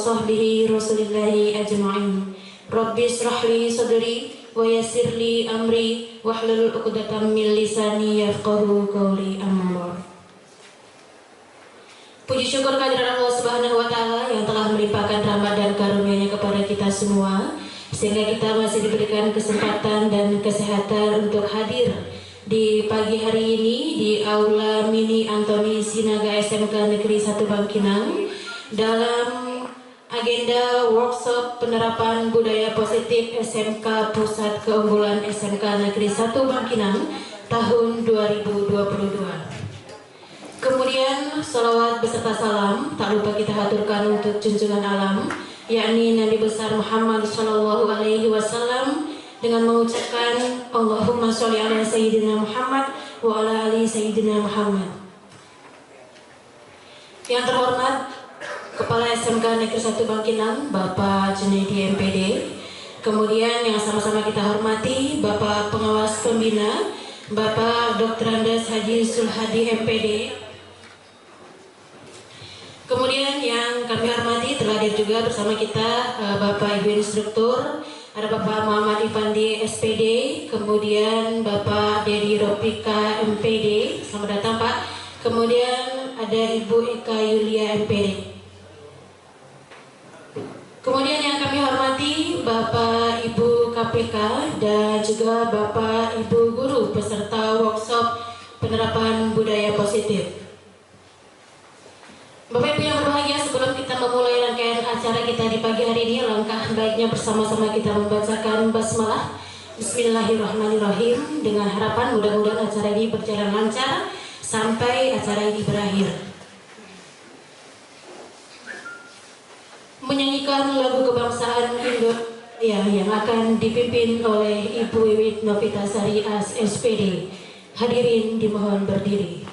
sahbihi rasulillahi ajma'in. Rabbi israh li sadri wa yassir li amri wahlul 'uqdatam min lisani yafqahu qawli. Amma. Puji syukur kehadirat Allah Subhanahu wa taala yang telah melimpahkan rahmat dan karunia-Nya kepada kita semua sehingga kita masih diberikan kesempatan dan kesehatan untuk hadir di pagi hari ini di Aula Mini Antoni Sinaga SMK Negeri 1 Bangkinang dalam agenda workshop penerapan budaya positif SMK Pusat Keunggulan SMK Negeri 1 Bangkinang tahun 2022. Kemudian salawat beserta salam tak lupa kita haturkan untuk junjungan alam, yakni Nabi besar Muhammad Sallallahu Alaihi Wasallam dengan mengucapkan Allahumma sholli ala Sayyidina Muhammad wa ala ali Sayyidina Muhammad. Yang terhormat Kepala SMK Negeri 1 Bangkinang Bapak Junaidi MPD, kemudian yang sama-sama kita hormati Bapak Pengawas Pembina Bapak Dr. Andes Haji Sulhadi MPD. Kemudian yang kami hormati telah hadir juga bersama kita Bapak Ibu Instruktur, ada Bapak Muhammad Ifandi SPD, kemudian Bapak Dedi Ropika MPD, selamat datang Pak. Kemudian ada Ibu Eka Yulia MPD. Kemudian yang kami hormati Bapak Ibu KPK dan juga Bapak Ibu Guru peserta workshop penerapan budaya positif. Bapak Ibu yang berbahagia, sebelum kita memulai rangkaian acara kita di pagi hari ini, langkah baiknya bersama-sama kita membacakan basmalah Bismillahirrahmanirrahim dengan harapan mudah-mudahan acara ini berjalan lancar sampai acara ini berakhir. Menyanyikan lagu kebangsaan Indonesia yang akan dipimpin oleh Ibu Wiwit Novitasari As SPD. Hadirin dimohon berdiri.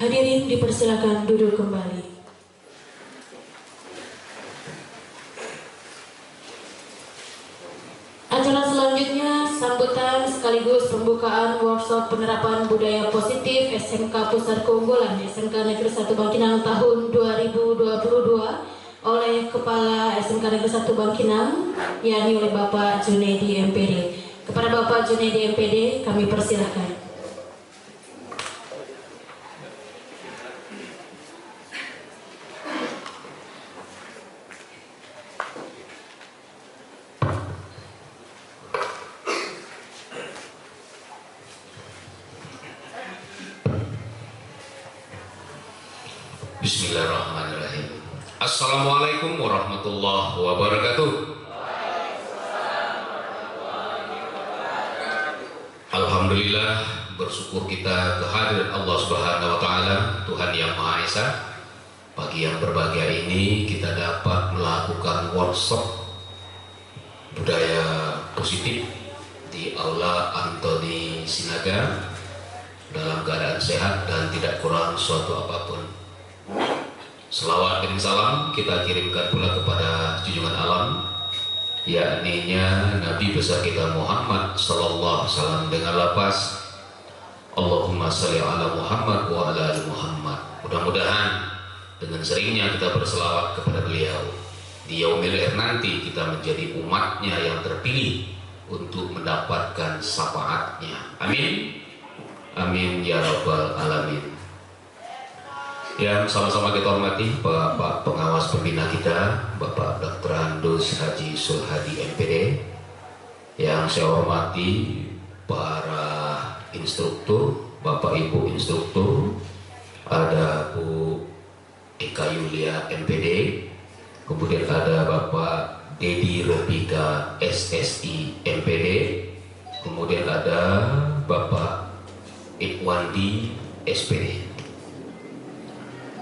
Hadirin dipersilakan duduk kembali. Acara selanjutnya sambutan sekaligus pembukaan workshop penerapan budaya positif SMK Pusat Keunggulan SMK Negeri 1 Bangkinang tahun 2022 oleh Kepala SMK Negeri 1 Bangkinang, yakni oleh Bapak Junaidi MPD. Kepada Bapak Junaidi MPD kami persilahkan. Bismillahirrahmanirrahim. Assalamualaikum warahmatullahi wabarakatuh. Alhamdulillah, bersyukur kita kehadiran Allah Subhanahu wa taala, Tuhan yang Maha Esa. Pagi yang berbahagia ini kita dapat melakukan workshop budaya positif di Aula Antoni Sinaga dalam keadaan sehat dan tidak kurang suatu apapun. Selawat dan salam kita kirimkan pula kepada junjungan alam, yakni Nabi besar kita Muhammad sallallahu alaihi wasallam dengan lafaz Allahumma shalli ala Muhammad wa ala ali Muhammad. Mudah-mudahan dengan seringnya kita berselawat kepada beliau, di yaumil akhir nanti kita menjadi umatnya yang terpilih untuk mendapatkan syafaatnya. Amin. Amin ya rabbal alamin. Yang sama-sama kita hormati Bapak pengawas pembina kita, Bapak Dr. Andus Haji Sulhadi MPD. Yang saya hormati para instruktur, Bapak Ibu instruktur, ada Bu Eka Yulia MPD, kemudian ada Bapak Dedi Robika SSI MPD, kemudian ada Bapak Ikwandi SPD.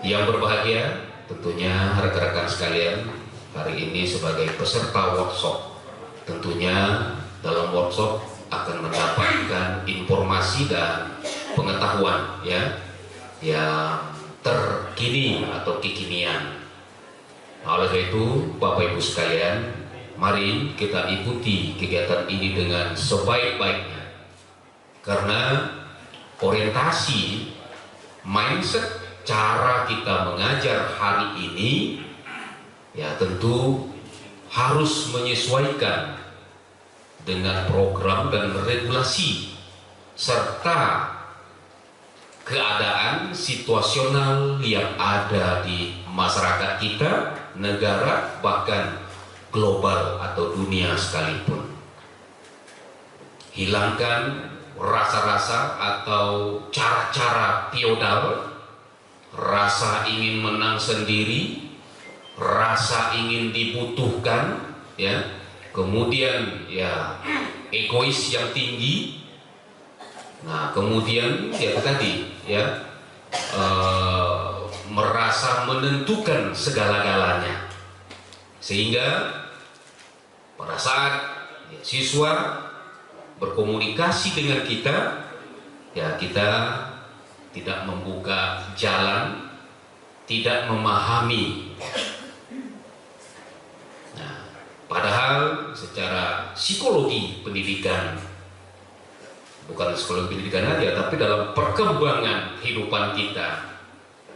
Yang berbahagia tentunya rekan-rekan sekalian, hari ini sebagai peserta workshop, tentunya dalam workshop akan mendapatkan informasi dan pengetahuan yang terkini atau kekinian. Oleh karena itu, Bapak Ibu sekalian, mari kita ikuti kegiatan ini dengan sebaik-baiknya, karena orientasi mindset cara kita mengajar hari ini ya tentu harus menyesuaikan dengan program dan regulasi serta keadaan situasional yang ada di masyarakat kita, negara, bahkan global atau dunia sekalipun. Hilangkan rasa-rasa atau cara-cara feodal, rasa ingin menang sendiri, rasa ingin dibutuhkan, ya, kemudian ya egois yang tinggi. Nah, kemudian ya tadi ya merasa menentukan segala-galanya, sehingga pada saat ya, siswa berkomunikasi dengan kita, ya kita tidak membuka jalan, tidak memahami. Nah, padahal secara psikologi pendidikan, bukan psikologi pendidikan aja, tapi dalam perkembangan kehidupan kita,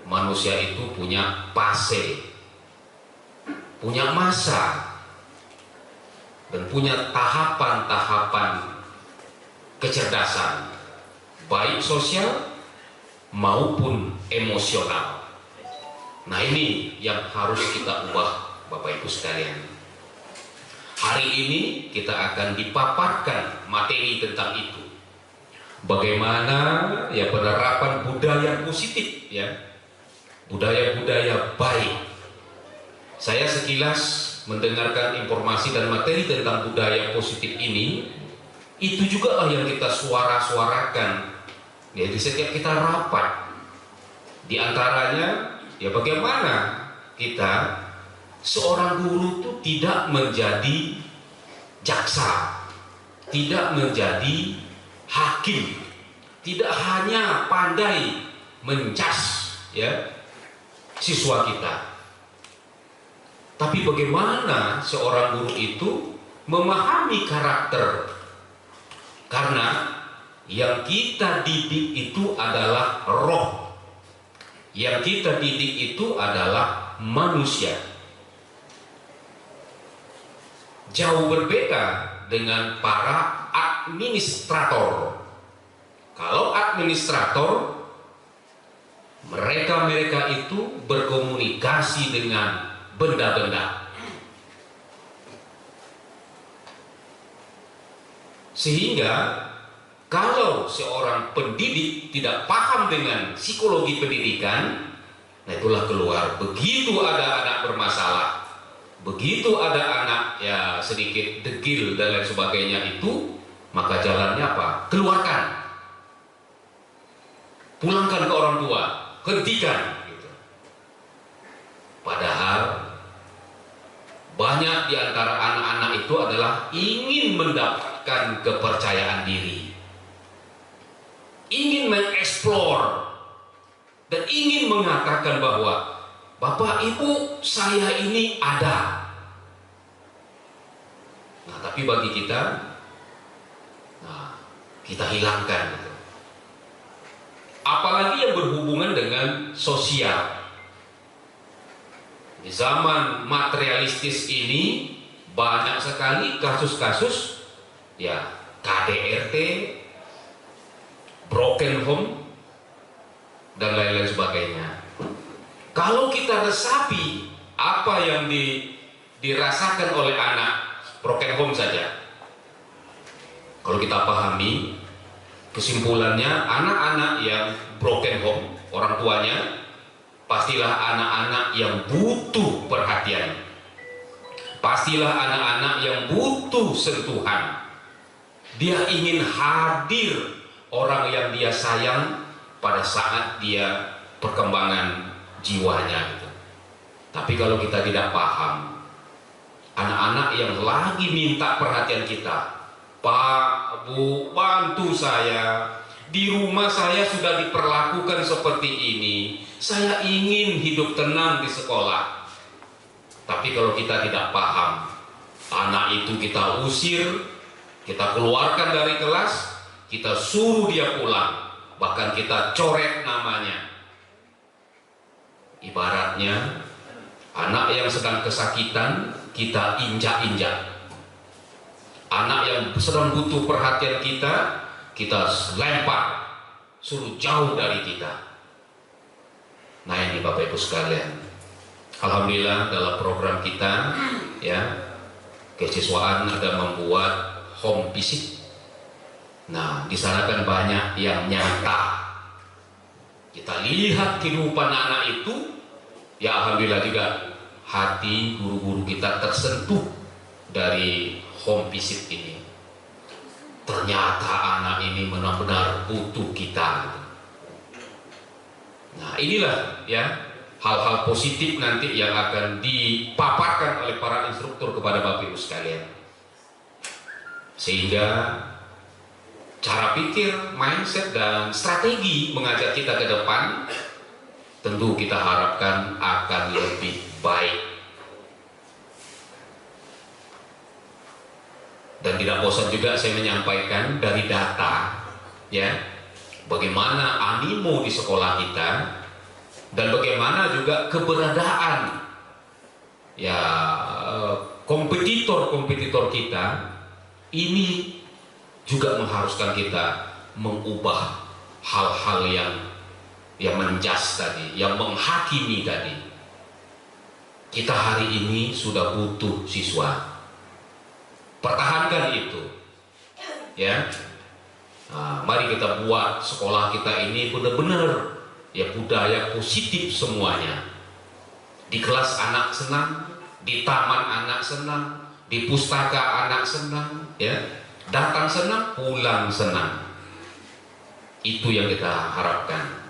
manusia itu punya fase, punya masa, dan punya tahapan-tahapan kecerdasan, baik sosial maupun emosional. Nah, ini yang harus kita ubah, Bapak Ibu sekalian. Hari ini kita akan dipaparkan materi tentang itu. Bagaimana ya penerapan budaya positif, ya, budaya-budaya baik. Saya sekilas mendengarkan informasi dan materi tentang budaya positif ini. Itu juga lah yang kita suara-suarakan ya di setiap kita rapat. Di antaranya ya bagaimana kita seorang guru itu tidak menjadi jaksa, tidak menjadi hakim, tidak hanya pandai menjas ya siswa kita, tapi bagaimana seorang guru itu memahami karakter. Karena yang kita didik itu adalah roh, yang kita didik itu adalah manusia. Jauh berbeda dengan para administrator. Kalau administrator, mereka itu berkomunikasi dengan benda-benda. Sehingga kalau seorang pendidik tidak paham dengan psikologi pendidikan, Nah itulah keluar, begitu ada anak bermasalah, begitu ada anak ya sedikit degil dan lain sebagainya itu, maka jalannya apa? Keluarkan, pulangkan ke orang tua, hentikan gitu. Padahal banyak di antara anak-anak itu adalah ingin mendapatkan kepercayaan diri, ingin mengeksplor, dan ingin mengatakan bahwa Bapak Ibu saya ini ada. Nah tapi bagi kita, nah, kita hilangkan gitu. Apalagi yang berhubungan dengan sosial. Di zaman materialistis ini banyak sekali kasus-kasus ya KDRT, broken home, dan lain-lain sebagainya. Kalau kita resapi apa yang dirasakan oleh anak broken home saja, kalau kita pahami kesimpulannya, anak-anak yang broken home, orang tuanya pastilah anak-anak yang butuh perhatian, pastilah anak-anak yang butuh sentuhan. Dia ingin hadir orang yang dia sayang pada saat dia perkembangan jiwanya gitu. Tapi kalau kita tidak paham, anak-anak yang lagi minta perhatian kita, Pak, Bu, bantu saya, di rumah saya sudah diperlakukan seperti ini, saya ingin hidup tenang di sekolah. Tapi kalau kita tidak paham, anak itu kita usir, kita keluarkan dari kelas, kita suruh dia pulang, bahkan kita coret namanya. Ibaratnya anak yang sedang kesakitan kita injak-injak, anak yang sedang butuh perhatian kita lempar, suruh jauh dari kita. Nah ini Bapak Ibu sekalian, alhamdulillah dalam program kita ya kesiswaan ada membuat home visit. Nah di sana kan banyak yang nyata, kita lihat kehidupan anak itu, ya alhamdulillah juga hati guru-guru kita tersentuh dari home visit ini. Ternyata anak ini benar-benar butuh kita. Nah inilah ya hal-hal positif nanti yang akan dipaparkan oleh para instruktur kepada Bapak Ibu sekalian, sehingga cara pikir, mindset, dan strategi mengajak kita ke depan tentu kita harapkan akan lebih baik. Dan tidak bosan juga saya menyampaikan dari data ya, bagaimana animo di sekolah kita dan bagaimana juga keberadaan ya kompetitor-kompetitor kita ini juga mengharuskan kita mengubah hal-hal yang menjas tadi, yang menghakimi tadi. Kita hari ini sudah butuh siswa, pertahankan itu ya. Nah, mari kita buat sekolah kita ini benar-benar ya budaya positif semuanya. Di kelas anak senang, di taman anak senang, di pustaka anak senang ya. Datang senang, pulang senang. Itu yang kita harapkan.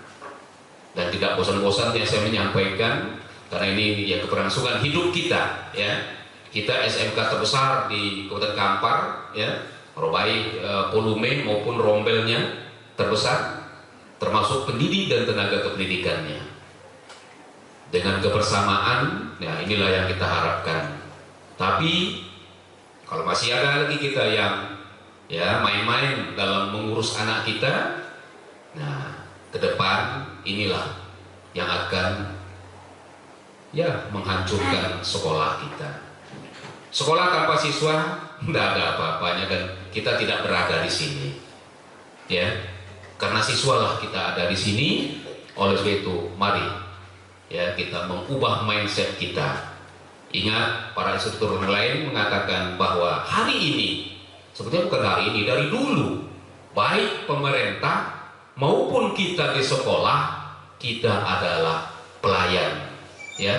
Dan tidak bosan-bosannya saya menyampaikan, karena ini ya keberlangsungan hidup kita ya. Kita SMK terbesar di Kabupaten Kampar ya, baik volume maupun rombelnya terbesar, termasuk pendidik dan tenaga kependidikannya. Dengan kebersamaan, ya inilah yang kita harapkan. Tapi kalau masih ada lagi kita yang ya main-main dalam mengurus anak kita, nah ke depan inilah yang akan ya menghancurkan sekolah kita. Sekolah tanpa siswa tidak ada apa-apanya dan kita tidak berada di sini ya, karena siswalah kita ada di sini. Oleh sebab itu mari ya kita mengubah mindset kita. Ingat para instruktur yang lain mengatakan bahwa hari ini, sebetulnya bukan hari ini, dari dulu baik pemerintah maupun kita di sekolah, kita adalah pelayan, ya.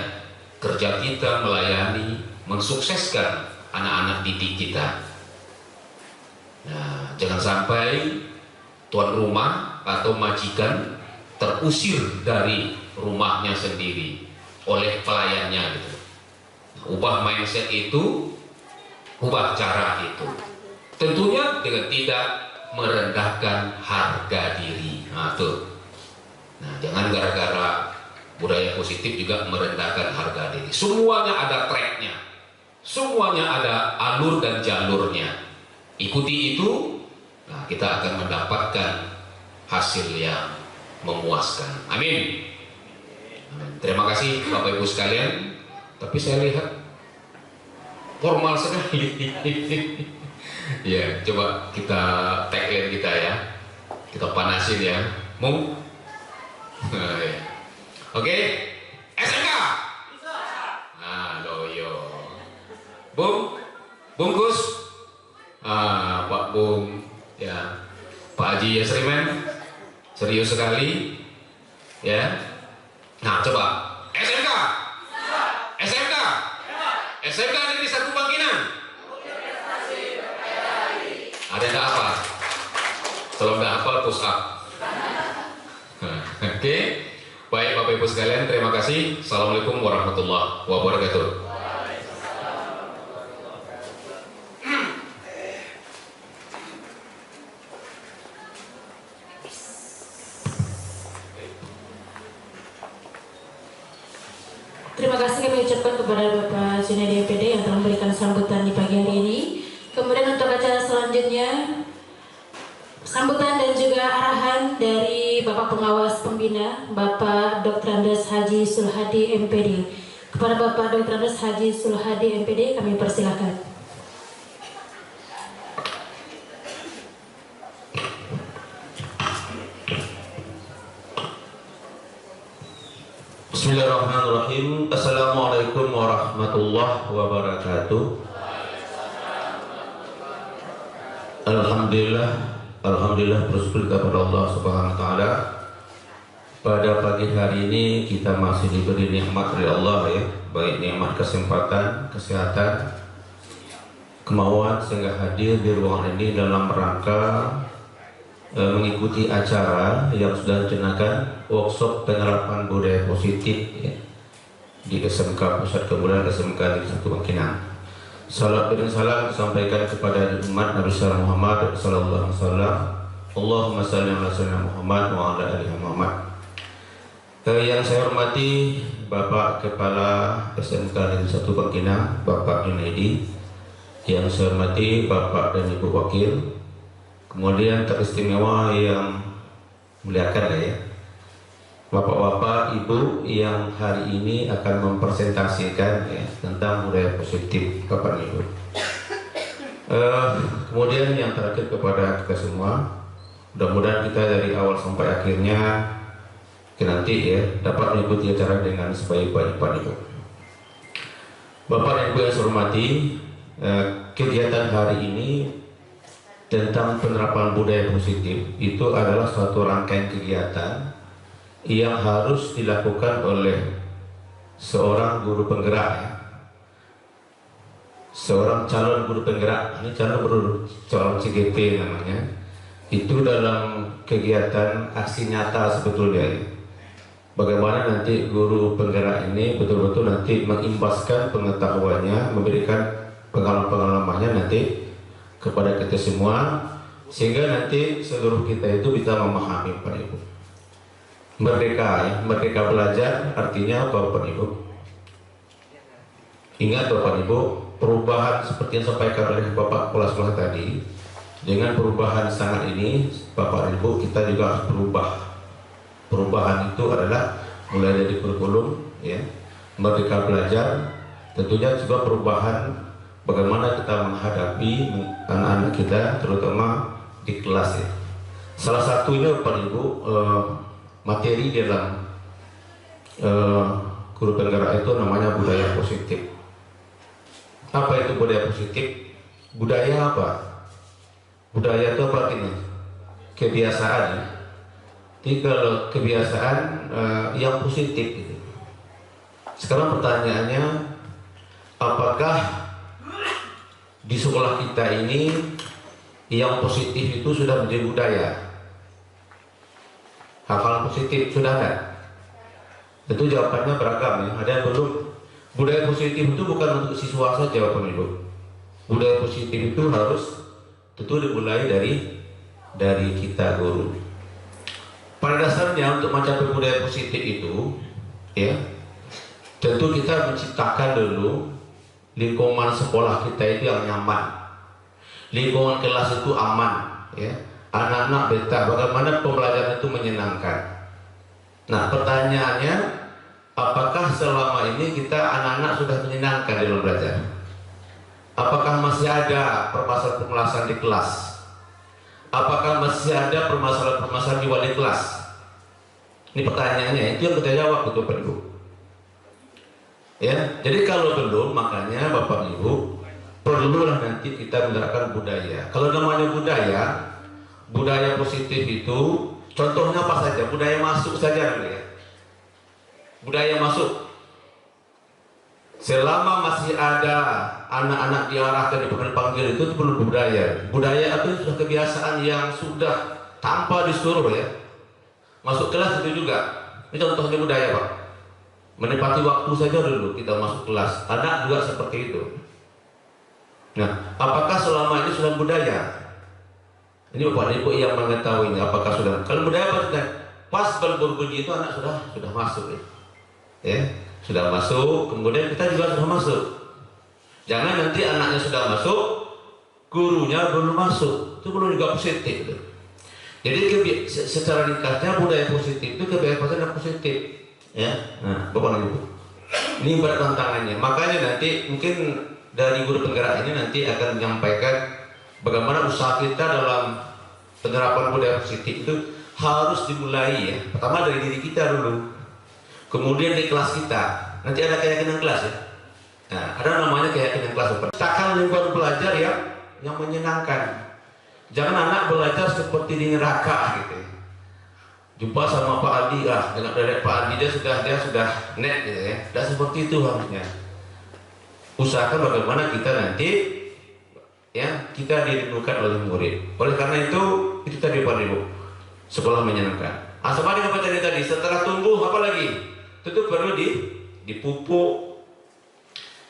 Kerja kita melayani, mensukseskan anak-anak didik kita. Nah, jangan sampai tuan rumah atau majikan terusir dari rumahnya sendiri oleh pelayannya gitu. Ubah mindset itu, ubah cara itu. Tentunya dengan tidak merendahkan harga diri. Nah, tuh. Nah, jangan gara-gara budaya positif juga merendahkan harga diri. Semuanya ada tracknya, semuanya ada alur dan jalurnya. Ikuti itu, nah kita akan mendapatkan hasil yang memuaskan. Amin. Amin. Terima kasih Bapak Ibu sekalian. Tapi saya lihat formal sekali. Ya, coba kita tagline kita ya. Kita panasin ya. Mau? Oke, SMK. Nah, loyo. Bungkus. Pak Bung, ya. Pak Haji Yasriman, serius sekali, ya. Nah, coba SMK. SMK. SMK Negeri 1 Bangkinang. Ada nggak apa? Kalau nggak hafal push up. Oke. Baik Bapak Ibu sekalian, terima kasih. Assalamualaikum warahmatullahi wabarakatuh. Terima kasih kami ucapkan kepada Bapak Junaidi MPD yang telah memberikan sambutan di pagi hari ini. Kemudian untuk acara selanjutnya, sambutan dan juga arahan dari Bapak Pengawas Pembina, Bapak Dr. Andes Haji Sulhadi MPD. Kepada Bapak Dr. Andes Haji Sulhadi MPD kami persilakan. Bismillahirrahmanirrahim. Assalamualaikum warahmatullahi wabarakatuh. Alhamdulillah bersyukur kepada Allah Subhanahu wa taala. Pada pagi hari ini kita masih diberi nikmat dari Allah ya, baik nikmat kesempatan, kesehatan, kemauan sehingga hadir di ruangan ini dalam rangka mengikuti acara yang sudah direncanakan workshop penerapan budaya positif ya, di SMK Pusat Kemuliaan SMK Negeri 1 Bangkinang. Salam dan salam disampaikan kepada umat Nabi Muhammad sallallahu alaihi wasallam. Allahumma shalli ala sayyidina Muhammad wa ala ali Muhammad. Yang saya hormati Bapak Kepala SMK Negeri 1 Bangkinang, Bapak Junaidi. Yang saya hormati Bapak dan Ibu Wakil. Kemudian teristimewa yang muliakan ya, bapak-bapak, ibu yang hari ini akan mempresentasikan ya, tentang budaya positif bapak dan ibu. Kemudian yang terakhir kepada kita semua, mudah-mudahan kita dari awal sampai akhirnya nanti ya dapat mengikuti acara dengan sebaik-baik bapak ibu. Bapak dan ibu yang saya hormati, kegiatan hari ini tentang penerapan budaya positif itu adalah suatu rangkaian kegiatan yang harus dilakukan oleh seorang guru penggerak ya. Seorang calon guru penggerak, ini calon CGP namanya, itu dalam kegiatan aksi nyata sebetulnya ya. Bagaimana nanti guru penggerak ini betul-betul nanti mengimbaskan pengetahuannya, memberikan pengalaman-pengalamannya nanti kepada kita semua, sehingga nanti seluruh kita itu bisa memahami Bapak Ibu. Merdeka ya, merdeka belajar artinya apa Bapak Ibu? Ingat Bapak Ibu, perubahan seperti yang disampaikan oleh Bapak Kepala Sekolah tadi, dengan perubahan sangat ini Bapak Ibu kita juga harus berubah. Perubahan itu adalah mulai dari kurikulum ya, merdeka belajar, tentunya juga perubahan bagaimana kita menghadapi anak-anak kita terutama di kelas ya. Salah satunya Bapak Ibu materi dalam guru penggerak itu namanya budaya positif. Apa itu budaya positif? Budaya apa? Budaya itu apa artinya? Kebiasaan ya. Jadi kalau kebiasaan yang positif gitu. Sekarang pertanyaannya, apakah di sekolah kita ini yang positif itu sudah menjadi budaya? Hal-hal positif sudah ada? Tentu jawabannya beragam ya. Ada yang belum. Budaya positif itu bukan untuk siswa saja Bapak Ibu. Budaya positif itu harus tentu dimulai dari kita guru. Pada dasarnya untuk mencapai budaya positif itu, ya, tentu kita menciptakan dulu lingkungan sekolah kita itu yang nyaman, lingkungan kelas itu aman, ya, anak-anak betah, bagaimana pembelajaran itu menyenangkan. Nah, pertanyaannya, apakah selama ini kita anak-anak sudah menyenangkan dalam belajar? Apakah masih ada permasalahan-permasalahan di kelas? Apakah masih ada permasalahan-permasalahan di wali kelas? Ini pertanyaannya, itu yang kita jawab betul Bapak Ibu. Ya, jadi kalau belum, makanya Bapak Ibu perlulah nanti kita menerapkan budaya. Kalau namanya budaya positif itu contohnya apa saja? Budaya masuk saja ya. Budaya masuk. Selama masih ada anak-anak diarahkan dipanggil itu belum budaya. Budaya itu sudah kebiasaan yang sudah tanpa disuruh ya. Masuk kelas itu juga. Ini contohnya budaya Pak. Menepati waktu saja dulu kita masuk kelas. Anak juga seperti itu. Nah, apakah selama ini sudah budaya? Ini Bapak Ibu yang mengetahuinya. Apakah sudah? Kalau budaya apa sudah? Pas berbunyi itu anak sudah masuk ya. Ya. Sudah masuk, kemudian kita juga sudah masuk. Jangan nanti anaknya sudah masuk, gurunya belum masuk, itu belum juga positif. Jadi secara ringkasnya budaya positif itu kebiasaan yang positif, ya. Nah, Bapak Ibu, ini berat tantangannya. Makanya nanti mungkin dari guru penggerak ini nanti akan menyampaikan bagaimana usaha kita dalam penerapan budaya positif itu harus dimulai ya. Pertama dari diri kita dulu. Kemudian di kelas kita, nanti ada keyakinan kelas ya. Nah, ada namanya keyakinan kelas. Ciptakan lingkungan belajar yang menyenangkan. Jangan anak belajar seperti di neraka gitu. Jumpa sama Pak Adi, dengan dari Pak Adi dia sudah net gitu ya. Dan seperti itu harusnya. Usahakan bagaimana kita nanti ya kita dirimukan oleh murid. Oleh karena itu tadi Pak Ibu, sekolah menyenangkan. Sama dengan apa tadi setelah tumbuh apa lagi? Tentu perlu dipupuk,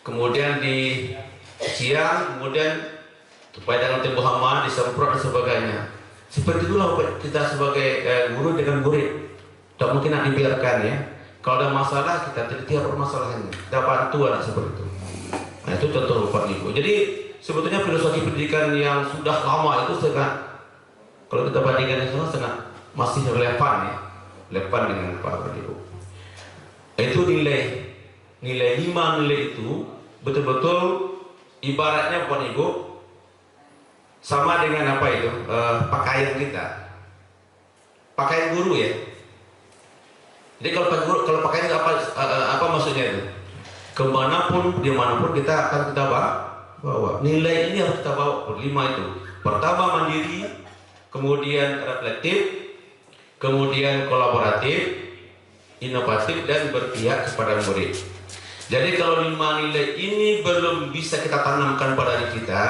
kemudian di siang, kemudian supaya dengan tumbuh hama disemprot dan sebagainya. Seperti itulah kita sebagai guru dengan murid. Tak mungkin nak dibiarkan ya. Kalau ada masalah kita teliti apa permasalahannya. Kita bantu anak seperti itu. Nah itu contoh Bapak Ibu. Jadi sebetulnya filosofi pendidikan yang sudah lama itu sangat, kalau kita bandingkan itu sangat masih relevan ya, relevan dengan Bapak Ibu. Itu nilai 5 nilai itu betul-betul ibaratnya Bapak Ibu sama dengan apa itu pakaian kita, pakaian guru ya. Jadi kalau pakaian apa maksudnya itu? Kemanapun dimanapun kita akan kita bawa nilai ini harus kita bawa 5 itu. Pertama mandiri, kemudian reflektif, kemudian kolaboratif, inovatif dan berpihak kepada murid. Jadi kalau 5 nilai ini belum bisa kita tanamkan pada diri kita,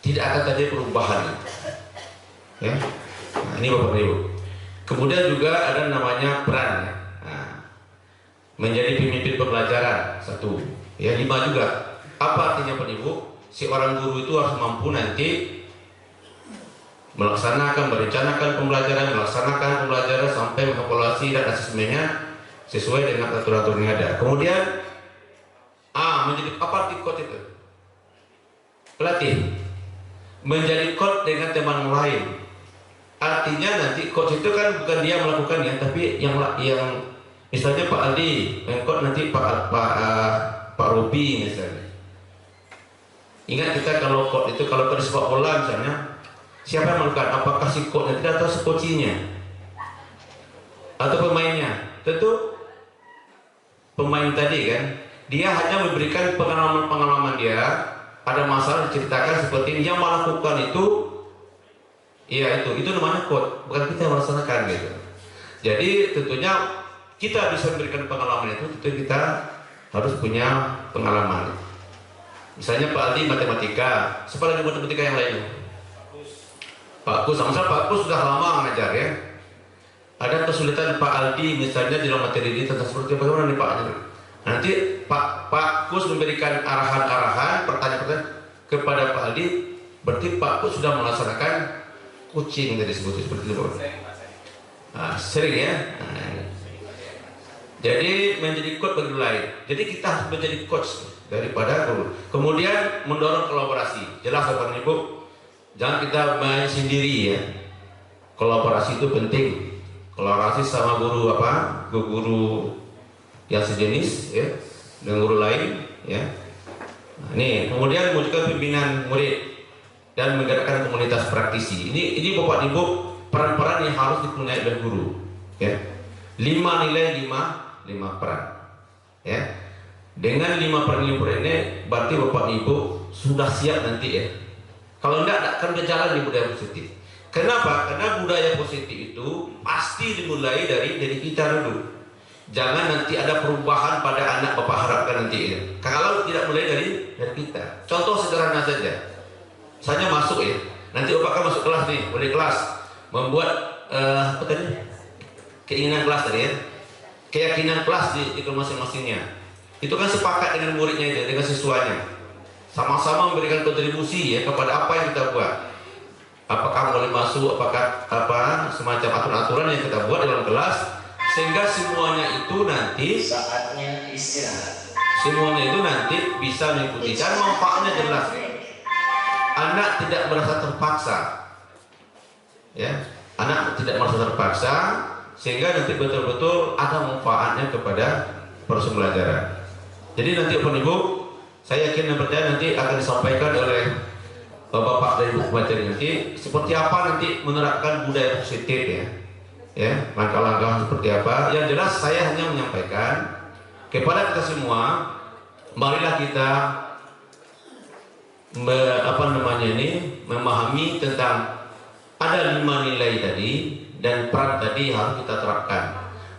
tidak akan terjadi perubahan. Ya, nah, ini Bapak Ibu. Kemudian juga ada namanya peran. Ya. Nah, menjadi pemimpin pembelajaran 1. Ya 5 juga. Apa artinya Bapak Ibu? Si orang guru itu harus mampu nanti merencanakan pembelajaran sampai mengevaluasi dan asesmennya sesuai dengan aturan-aturan yang ada. Kemudian menjadi apa arti coach itu? Pelatih. Menjadi coach dengan teman lain. Artinya nanti coach itu kan bukan dia melakukannya, tapi yang misalnya Pak Aldi, coach nanti Pak Robi misalnya. Ingat kita kalau coach itu kalau di sepak bola misalnya, siapa yang melakukan? Apakah si coachnya tidak atau si coachnya atau pemainnya? Tentu pemain tadi kan, dia hanya memberikan pengalaman dia. Ada masalah diceritakan seperti ini, yang melakukan itu, ya itu namanya coach, bukan kita yang melaksanakan gitu. Jadi tentunya kita bisa memberikan pengalaman itu, tentu kita harus punya pengalaman. Misalnya Pak Aldi matematika, siapa lagi matematika yang lain? Pak Kus, sama-sama Pak Kus sudah lama mengajar ya. Ada kesulitan Pak Aldi misalnya di dalam materi ini tentang seperti bagaimana nih Pak? Nanti Pak Kus memberikan arahan-arahan, pertanyaan-pertanyaan kepada Pak Aldi, berarti Pak Kus sudah melaksanakan coaching tadi seperti itu. Nah, sering ya. Nah, jadi menjadi coach bagi lain. Jadi kita harus menjadi coach daripada guru. Kemudian mendorong kolaborasi. Jelas Bapak Ibu, jangan kita main sendiri ya. Kolaborasi itu penting. Kolaborasi sama guru apa? Guru yang sejenis ya, dengan guru lain ya. Nah, ini kemudian mewujudkan pimpinan murid dan menggerakkan komunitas praktisi. Ini Bapak Ibu peran-peran yang harus dipunyai oleh guru ya. 5 nilai 5 peran ya. Dengan 5 peran ini berarti Bapak Ibu sudah siap nanti ya. Kalau enggak akan berjalan di budaya positif. Kenapa? Karena budaya positif itu pasti dimulai dari kita dulu. Jangan nanti ada perubahan pada anak Bapak harapkan nanti ya. Kalau tidak mulai dari kita. Contoh sederhana saja. Saya masuk ya. Nanti Bapak kan masuk kelas nih, mulai kelas membuat apa tadi? Keinginan kelas tadi ya. Keyakinan kelas di masing-masingnya. Itu kan sepakat dengan muridnya itu, dengan siswanya. Sama-sama memberikan kontribusi ya kepada apa yang kita buat. Apakah boleh masuk, apakah apa semacam aturan-aturan yang kita buat dalam kelas, sehingga semuanya itu nanti saatnya istirahat. Semuanya itu nanti bisa mengikuti dan manfaatnya jelas. Anak tidak merasa terpaksa. Ya, anak tidak merasa terpaksa, sehingga nanti betul-betul ada manfaatnya kepada proses pembelajaran. Jadi nanti Bapak Ibu, saya yakin dan percaya nanti akan disampaikan oleh Bapak dari buku materi nanti seperti apa nanti menerapkan budaya positif ya, langkah-langkah seperti apa. Yang jelas saya hanya menyampaikan kepada kita semua, marilah kita memahami tentang ada 5 nilai tadi dan peran tadi harus kita terapkan.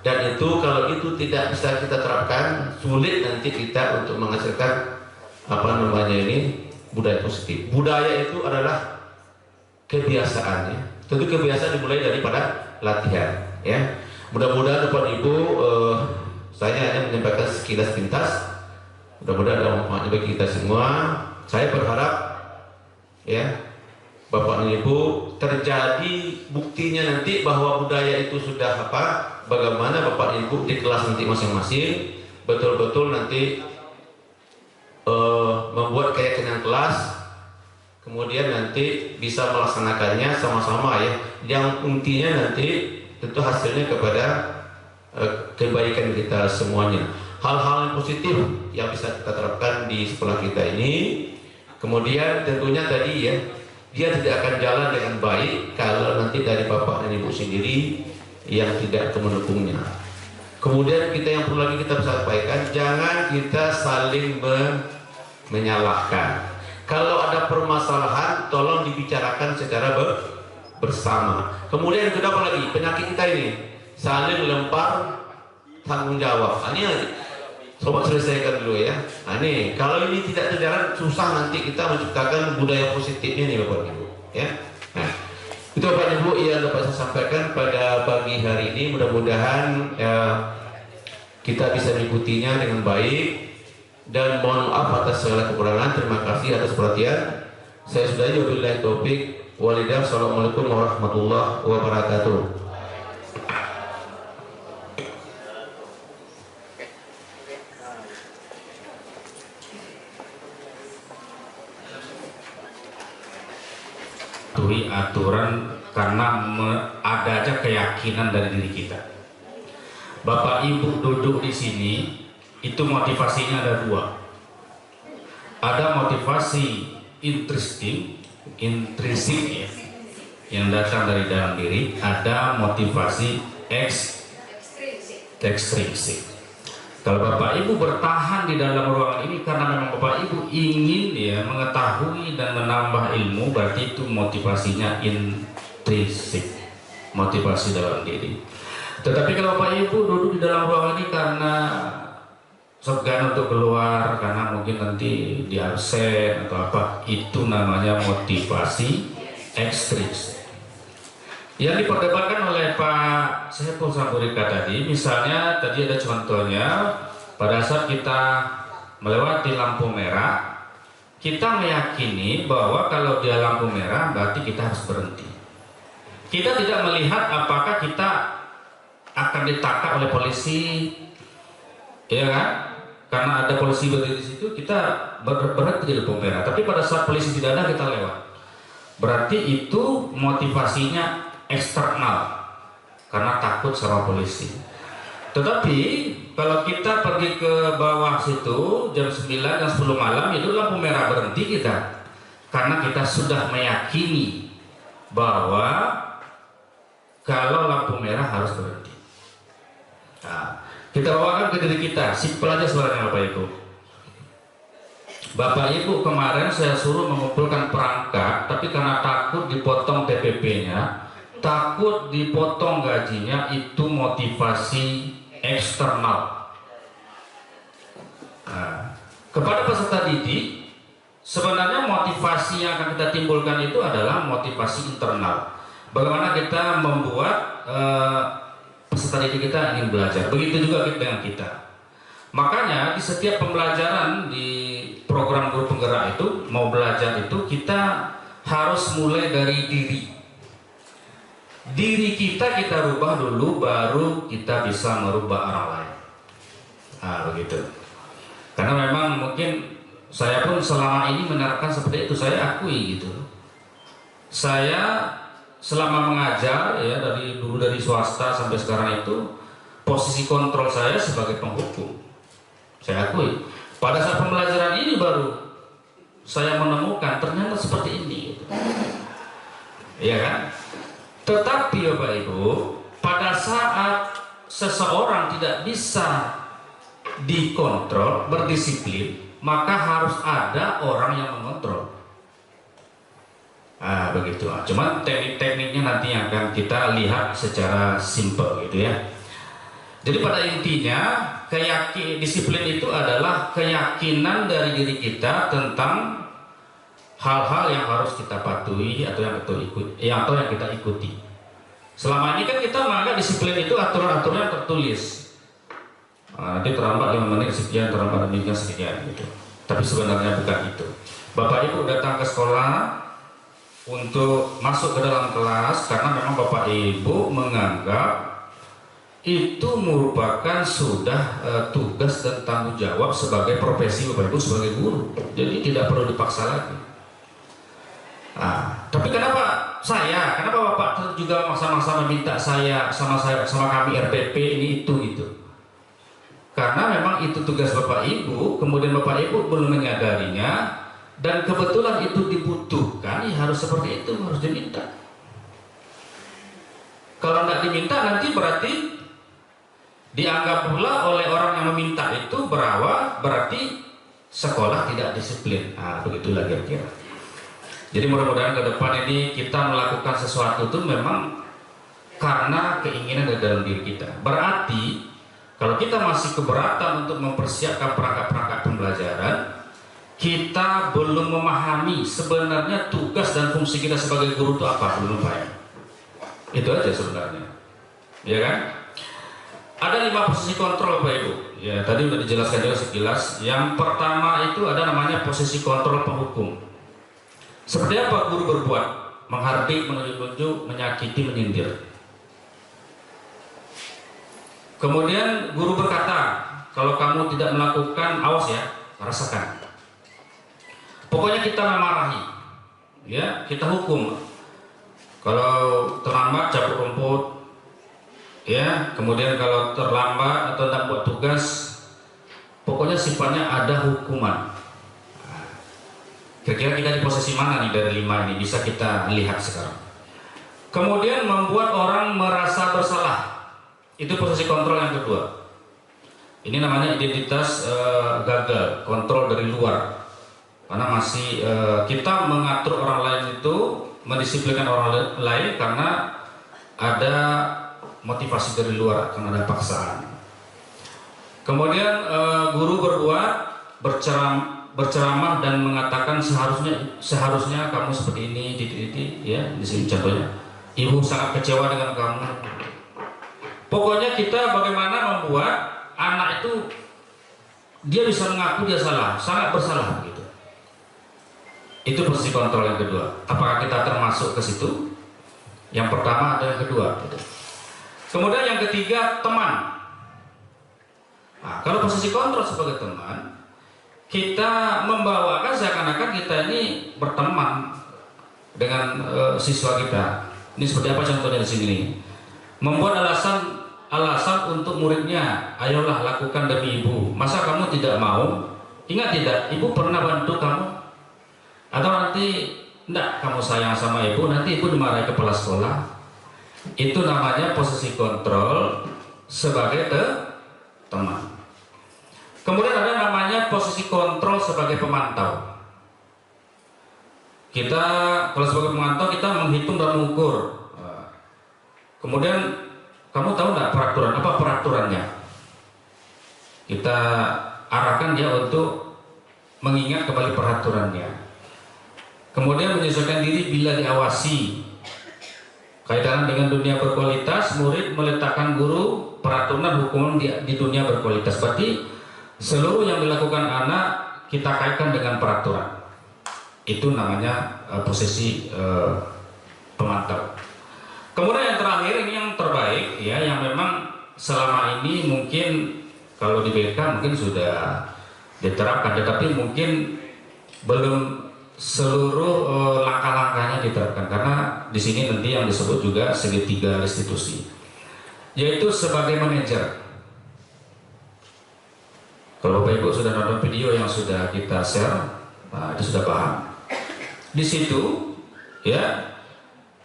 Dan itu kalau itu tidak bisa kita terapkan, sulit nanti kita untuk menghasilkan budaya positif. Budaya itu adalah kebiasaan ya. Tentu kebiasaan dimulai daripada latihan ya. Mudah-mudahan Bapak Ibu saya hanya menyampaikan sekilas pintas. Mudah-mudahan ada manfaatnya bagi kita semua. Saya berharap ya Bapak dan Ibu terjadi buktinya nanti bahwa budaya itu sudah bagaimana Bapak dan Ibu di kelas nanti masing-masing betul-betul nanti membuat keyakinan kelas, kemudian nanti bisa melaksanakannya sama-sama ya. Yang intinya nanti tentu hasilnya kepada kebaikan kita semuanya. Hal-hal yang positif yang bisa kita terapkan di sekolah kita ini. Kemudian tentunya tadi ya, dia tidak akan jalan dengan baik kalau nanti dari Bapak dan Ibu sendiri yang tidak mendukungnya. Kemudian kita yang perlu lagi kita sampaikan, jangan kita saling menyalahkan. Kalau ada permasalahan, tolong dibicarakan secara bersama. Kemudian kedua lagi, penyakit kita ini saling lempar tanggung jawab. Ini sobat selesaikan dulu ya. Ini kalau ini tidak terjalan, susah nanti kita menciptakan budaya positifnya nih Bapak Ibu ya. Nah, itu Bapak Ibu yang dapat saya sampaikan pada pagi hari ini. Mudah-mudahan kita bisa mengikutinya dengan baik. Dan mohon maaf atas segala kekurangan. Terima kasih atas perhatian. Saya sudahi, wabillahi taufik walhidayah. Assalamualaikum warahmatullahi wabarakatuh. Aturan karena ada aja keyakinan dari diri kita. Bapak Ibu duduk di sini itu motivasinya ada 2. Ada motivasi intrinsik ya, yang datang dari dalam diri. Ada motivasi ekstrinsik. Kalau Bapak Ibu bertahan di dalam ruangan ini karena memang Bapak Ibu ingin ya mengetahui dan menambah ilmu, berarti itu motivasinya intrinsik, motivasi dalam diri. Tetapi kalau Bapak Ibu duduk di dalam ruangan ini karena segan untuk keluar, karena mungkin nanti di absen atau apa, itu namanya motivasi ekstrinsi. Yang diperdebatkan oleh Pak Saiful Sambulika tadi, misalnya tadi ada contohnya, pada saat kita melewati lampu merah, kita meyakini bahwa kalau dia lampu merah berarti kita harus berhenti. Kita tidak melihat apakah kita akan ditangkap oleh polisi, ya kan? Karena ada polisi berdiri di situ, kita berhenti di lampu merah. Tapi pada saat polisi tidak ada, kita lewat. Berarti itu motivasinya eksternal, karena takut sama polisi. Tetapi kalau kita pergi ke bawah situ jam 9 dan 10 malam, itu lampu merah berhenti kita, karena kita sudah meyakini bahwa kalau lampu merah harus berhenti. Nah, kita bawakan ke diri kita, simpel aja sebenarnya Bapak Ibu. Bapak Ibu kemarin saya suruh mengumpulkan perangkat, tapi karena takut dipotong TPP-nya, takut dipotong gajinya, itu motivasi eksternal. Nah, kepada peserta didik, sebenarnya motivasi yang akan kita timbulkan itu adalah motivasi internal. Bagaimana kita membuat peserta didik kita ingin belajar. Begitu juga dengan kita. Makanya di setiap pembelajaran di program guru penggerak itu, mau belajar itu kita harus mulai dari diri. Diri kita rubah dulu, baru kita bisa merubah orang lain. Nah, begitu. Karena memang mungkin saya pun selama ini menerapkan seperti itu, saya akui gitu. Saya selama mengajar ya, dari dulu dari swasta sampai sekarang itu, posisi kontrol saya sebagai penghukum. Saya akui. Pada saat pembelajaran ini baru saya menemukan ternyata seperti ini gitu. Iya kan? Tetapi Bapak Ibu, pada saat seseorang tidak bisa dikontrol, berdisiplin, maka harus ada orang yang mengontrol. Nah, begitu. Cuman teknik-tekniknya nanti yang akan kita lihat secara simpel gitu ya. Jadi pada intinya, disiplin itu adalah keyakinan dari diri kita tentang hal-hal yang harus kita patuhi atau yang kita ikuti. Selama ini kan kita menganggap disiplin itu aturan-aturan yang tertulis. Nanti terlambat 5 menit sekian, terlambat demikian sekian gitu. Tapi sebenarnya bukan itu. Bapak Ibu datang ke sekolah untuk masuk ke dalam kelas karena memang Bapak Ibu menganggap itu merupakan sudah tugas dan tanggung jawab sebagai profesi Bapak Ibu sebagai guru. Jadi tidak perlu dipaksa lagi. Nah, tapi kenapa Bapak juga sama-sama meminta sama kami RPP ini itu gitu? Karena memang itu tugas Bapak Ibu, kemudian Bapak Ibu belum menyadarinya, dan kebetulan itu dibutuhkan, ya harus seperti itu, harus diminta. Kalau tidak diminta nanti berarti dianggap pula oleh orang yang meminta itu berarti sekolah tidak disiplin. Nah, begitulah kira-kira. Jadi mudah-mudahan ke depan ini kita melakukan sesuatu itu memang karena keinginan dari dalam diri kita. Berarti kalau kita masih keberatan untuk mempersiapkan perangkat-perangkat pembelajaran, kita belum memahami sebenarnya tugas dan fungsi kita sebagai guru itu apa, belum paham. Itu aja sebenarnya, ya kan? Ada 5 posisi kontrol Bapak Ibu. Ya, tadi sudah dijelaskan juga sekilas. Yang pertama itu ada namanya posisi kontrol penghukum. Seperti apa guru berbuat? Menghardik, menunjuk-nunjuk, menyakiti, menyindir. Kemudian guru berkata, kalau kamu tidak melakukan, awas ya, rasakan. Pokoknya kita memarahi, ya, kita hukum. Kalau terlambat cabut rumput, ya, kemudian kalau terlambat atau tidak buat tugas, pokoknya sifatnya ada hukuman. Kira-kira kita di posisi mana nih dari 5 ini, bisa kita lihat sekarang. Kemudian membuat orang merasa bersalah, itu posisi kontrol yang kedua. Ini namanya identitas gagal, kontrol dari luar. Karena masih kita mengatur orang lain itu, mendisiplinkan orang lain karena ada motivasi dari luar, akan ada paksaan. Kemudian guru berceramah dan mengatakan seharusnya kamu seperti ini, titik-titik, ya di sini contohnya. Ibu sangat kecewa dengan kamu. Pokoknya kita bagaimana membuat anak itu dia bisa mengaku dia salah, sangat bersalah begitu. Itu posisi kontrol yang kedua. Apakah kita termasuk ke situ? Yang pertama atau yang kedua? Gitu. Kemudian yang ketiga, teman. Nah, kalau posisi kontrol sebagai teman, kita membawakan seakan-akan kita ini berteman dengan siswa kita. Ini seperti apa contohnya di sini? Membuat alasan untuk muridnya, ayolah lakukan demi ibu. Masa kamu tidak mau? Ingat tidak, ibu pernah bantu kamu? Atau nanti enggak, kamu sayang sama ibu, nanti ibu dimarahi kepala sekolah. Itu namanya posisi kontrol sebagai teman. Kemudian ada namanya posisi kontrol sebagai pemantau. Kita kalau sebagai pemantau kita menghitung dan mengukur. Kemudian kamu tahu nggak peraturan? Apa peraturannya? Kita arahkan dia untuk mengingat kembali peraturannya. Kemudian menyesuaikan diri bila diawasi. Kaitan dengan dunia berkualitas, murid meletakkan guru peraturan hukuman di dunia berkualitas. Berarti seluruh yang dilakukan anak kita kaitkan dengan peraturan. Itu namanya posisi pemantau. Kemudian yang terakhir ini yang terbaik ya, yang memang selama ini mungkin kalau di BK mungkin sudah diterapkan, tetapi mungkin belum seluruh langkah-langkahnya diterapkan, karena di sini nanti yang disebut juga segitiga restitusi, yaitu sebagai manajer. Kalau Bapak Ibu sudah nonton video yang sudah kita share, nah, itu sudah paham. Di situ ya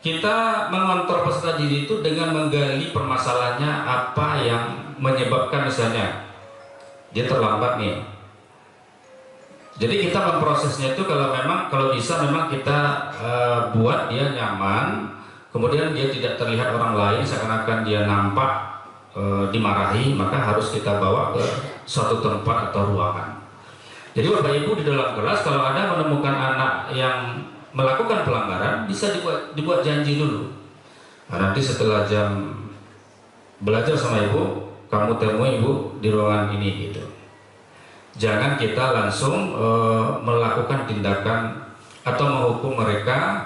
kita mengontrol peserta didik itu dengan menggali permasalahannya, apa yang menyebabkan misalnya dia terlambat nih. Jadi kita memprosesnya itu kalau bisa memang kita buat dia nyaman, kemudian dia tidak terlihat orang lain seakan-akan dia nampak dimarahi, maka harus kita bawa ke suatu tempat atau ruangan. Jadi Bapak Ibu di dalam kelas kalau ada menemukan anak yang melakukan pelanggaran, bisa dibuat janji dulu. Nah, nanti setelah jam belajar sama ibu, kamu temui ibu di ruangan ini gitu. Jangan kita langsung melakukan tindakan atau menghukum mereka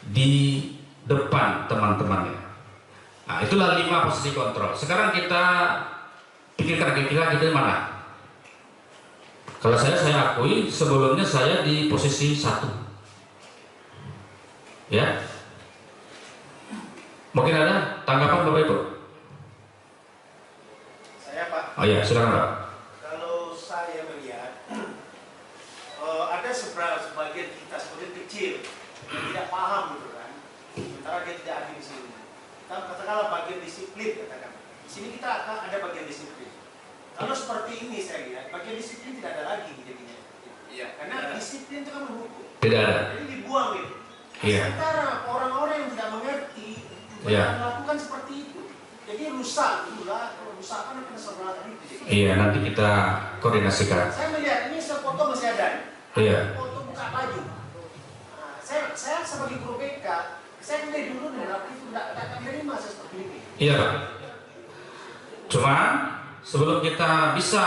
di depan teman-temannya. Nah, itulah 5 posisi kontrol. Sekarang kita pikirkan kira-kira kita di mana? Kalau saya akui sebelumnya saya di posisi 1. Ya. Mungkin ada tanggapan Bapak Ibu? Saya Pak. Oh iya, silakan Pak. Kalau saya melihat ada sebagian kita sebagian kecil yang tidak paham gitu kan. Sementara dia tidak ada di sini. Kita katakanlah bagian disiplin katakan. Di sini kita akan ada bagian disiplin. Kalau seperti ini saya lihat bagian disiplin tidak ada lagi jadinya. Iya. Karena disiplin itu kan menghukum. Tidak ada. Jadi dibuang itu. Iya. Sementara orang-orang yang tidak mengerti melakukan seperti itu. Jadi rusak itulah, rusak kan kena sebelah itu. Iya, nanti kita koordinasikan. Saya melihat ini foto masih ada. Iya. Foto buka baju. Nah, saya sebagai guru BK, saya mulai dulu nih, itu tidak menerima seperti ini. Iya Pak. Cuma sebelum kita bisa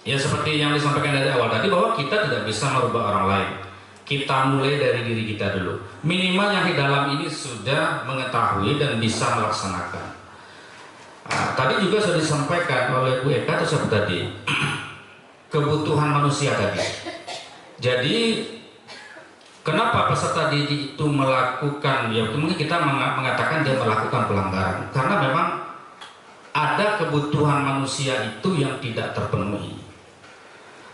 ya seperti yang disampaikan dari awal tadi, bahwa kita tidak bisa merubah orang lain. Kita mulai dari diri kita dulu. Minimal yang di dalam ini sudah mengetahui dan bisa melaksanakan. Nah, tadi juga sudah disampaikan oleh Bu Eka atau siapa tadi, kebutuhan manusia tadi. Jadi kenapa peserta didik itu melakukan, ya mungkin kita mengatakan dia melakukan pelanggaran, karena memang ada kebutuhan manusia itu yang tidak terpenuhi.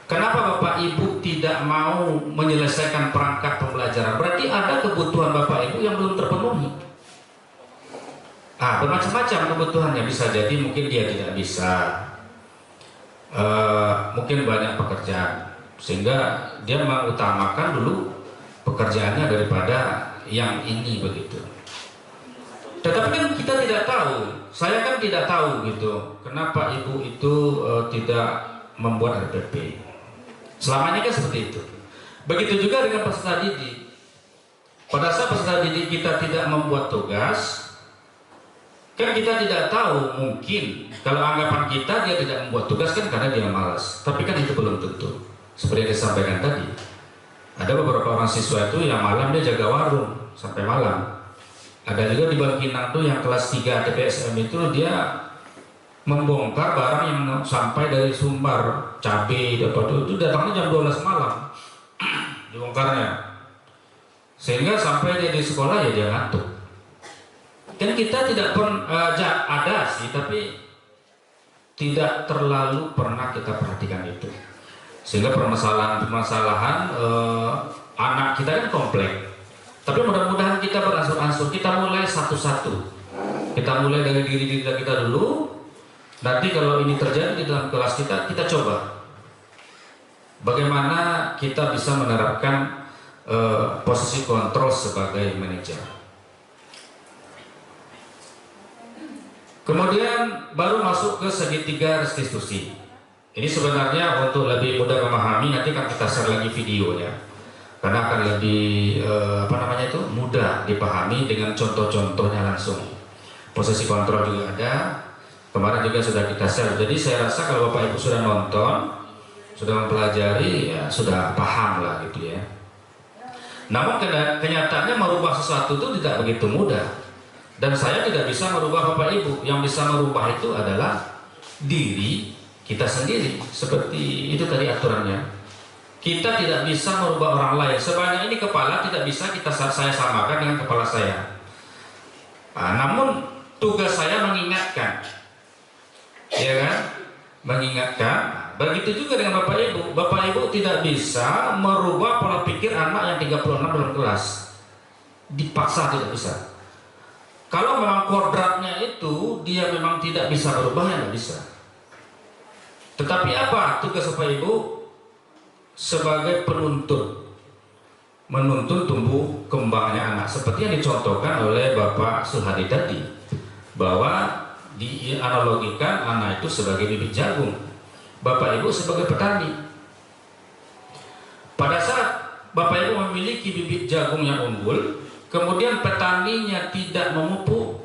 Kenapa Bapak Ibu tidak mau menyelesaikan perangkat pembelajaran? Berarti ada kebutuhan Bapak Ibu yang belum terpenuhi. Bermacam-macam kebutuhannya, bisa jadi mungkin dia tidak bisa, mungkin banyak pekerjaan, sehingga dia mengutamakan dulu pekerjaannya daripada yang ini begitu. Tetapi kan kita tidak tahu, saya kan tidak tahu gitu, kenapa ibu itu tidak membuat RPP. Selama ini kan seperti itu. Begitu juga dengan peserta didik. Pada saat peserta didik kita tidak membuat tugas, kan kita tidak tahu, mungkin kalau anggapan kita dia tidak membuat tugas kan karena dia malas. Tapi kan itu belum tentu. Seperti yang disampaikan tadi, ada beberapa orang siswa itu yang malam dia jaga warung sampai malam. Ada juga di Bangkinang tuh yang kelas 3 TPSM itu dia membongkar barang yang sampai dari Sumbar, cabai, itu datangnya jam 12 malam dibongkarnya. Sehingga sampai dia di sekolah ya dia ngantuk. Kan kita tidak ada sih, tapi tidak terlalu pernah kita perhatikan itu. Sehingga permasalahan anak kita kan kompleks. Tapi mudah-mudahan kita beransur-ansur, kita mulai satu-satu. Kita mulai dari diri kita dulu. Nanti kalau ini terjadi di dalam kelas kita coba. Bagaimana kita bisa menerapkan posisi kontrol sebagai manajer. Kemudian baru masuk ke segitiga restitusi. Ini sebenarnya untuk lebih mudah memahami, nanti kan kita share lagi videonya. Karena akan lebih mudah dipahami dengan contoh-contohnya langsung. Posisi kontrol juga ada, kemarin juga sudah kita share. Jadi saya rasa kalau Bapak Ibu sudah nonton, sudah mempelajari, ya sudah paham lah gitu ya. Namun kenyataannya merubah sesuatu itu tidak begitu mudah. Dan saya tidak bisa merubah Bapak Ibu. Yang bisa merubah itu adalah diri kita sendiri. Seperti itu tadi aturannya. Kita tidak bisa merubah orang lain. Sebanyak ini kepala tidak bisa saya samakan dengan kepala saya. Namun tugas saya mengingatkan, ya kan? Mengingatkan. Begitu juga dengan Bapak Ibu. Bapak Ibu tidak bisa merubah pola pikir anak yang 36 dalam kelas. Dipaksa tidak bisa. Kalau memang kodratnya itu dia memang tidak bisa berubah, ya nggak bisa. Tetapi apa tugas Bapak Ibu? Sebagai penuntun, menuntun tumbuh kembangnya anak, seperti yang dicontohkan oleh Bapak Suhadi tadi, bahwa dianalogikan anak itu sebagai bibit jagung, Bapak Ibu sebagai petani. Pada saat Bapak Ibu memiliki bibit jagung yang unggul, kemudian petaninya tidak memupuk,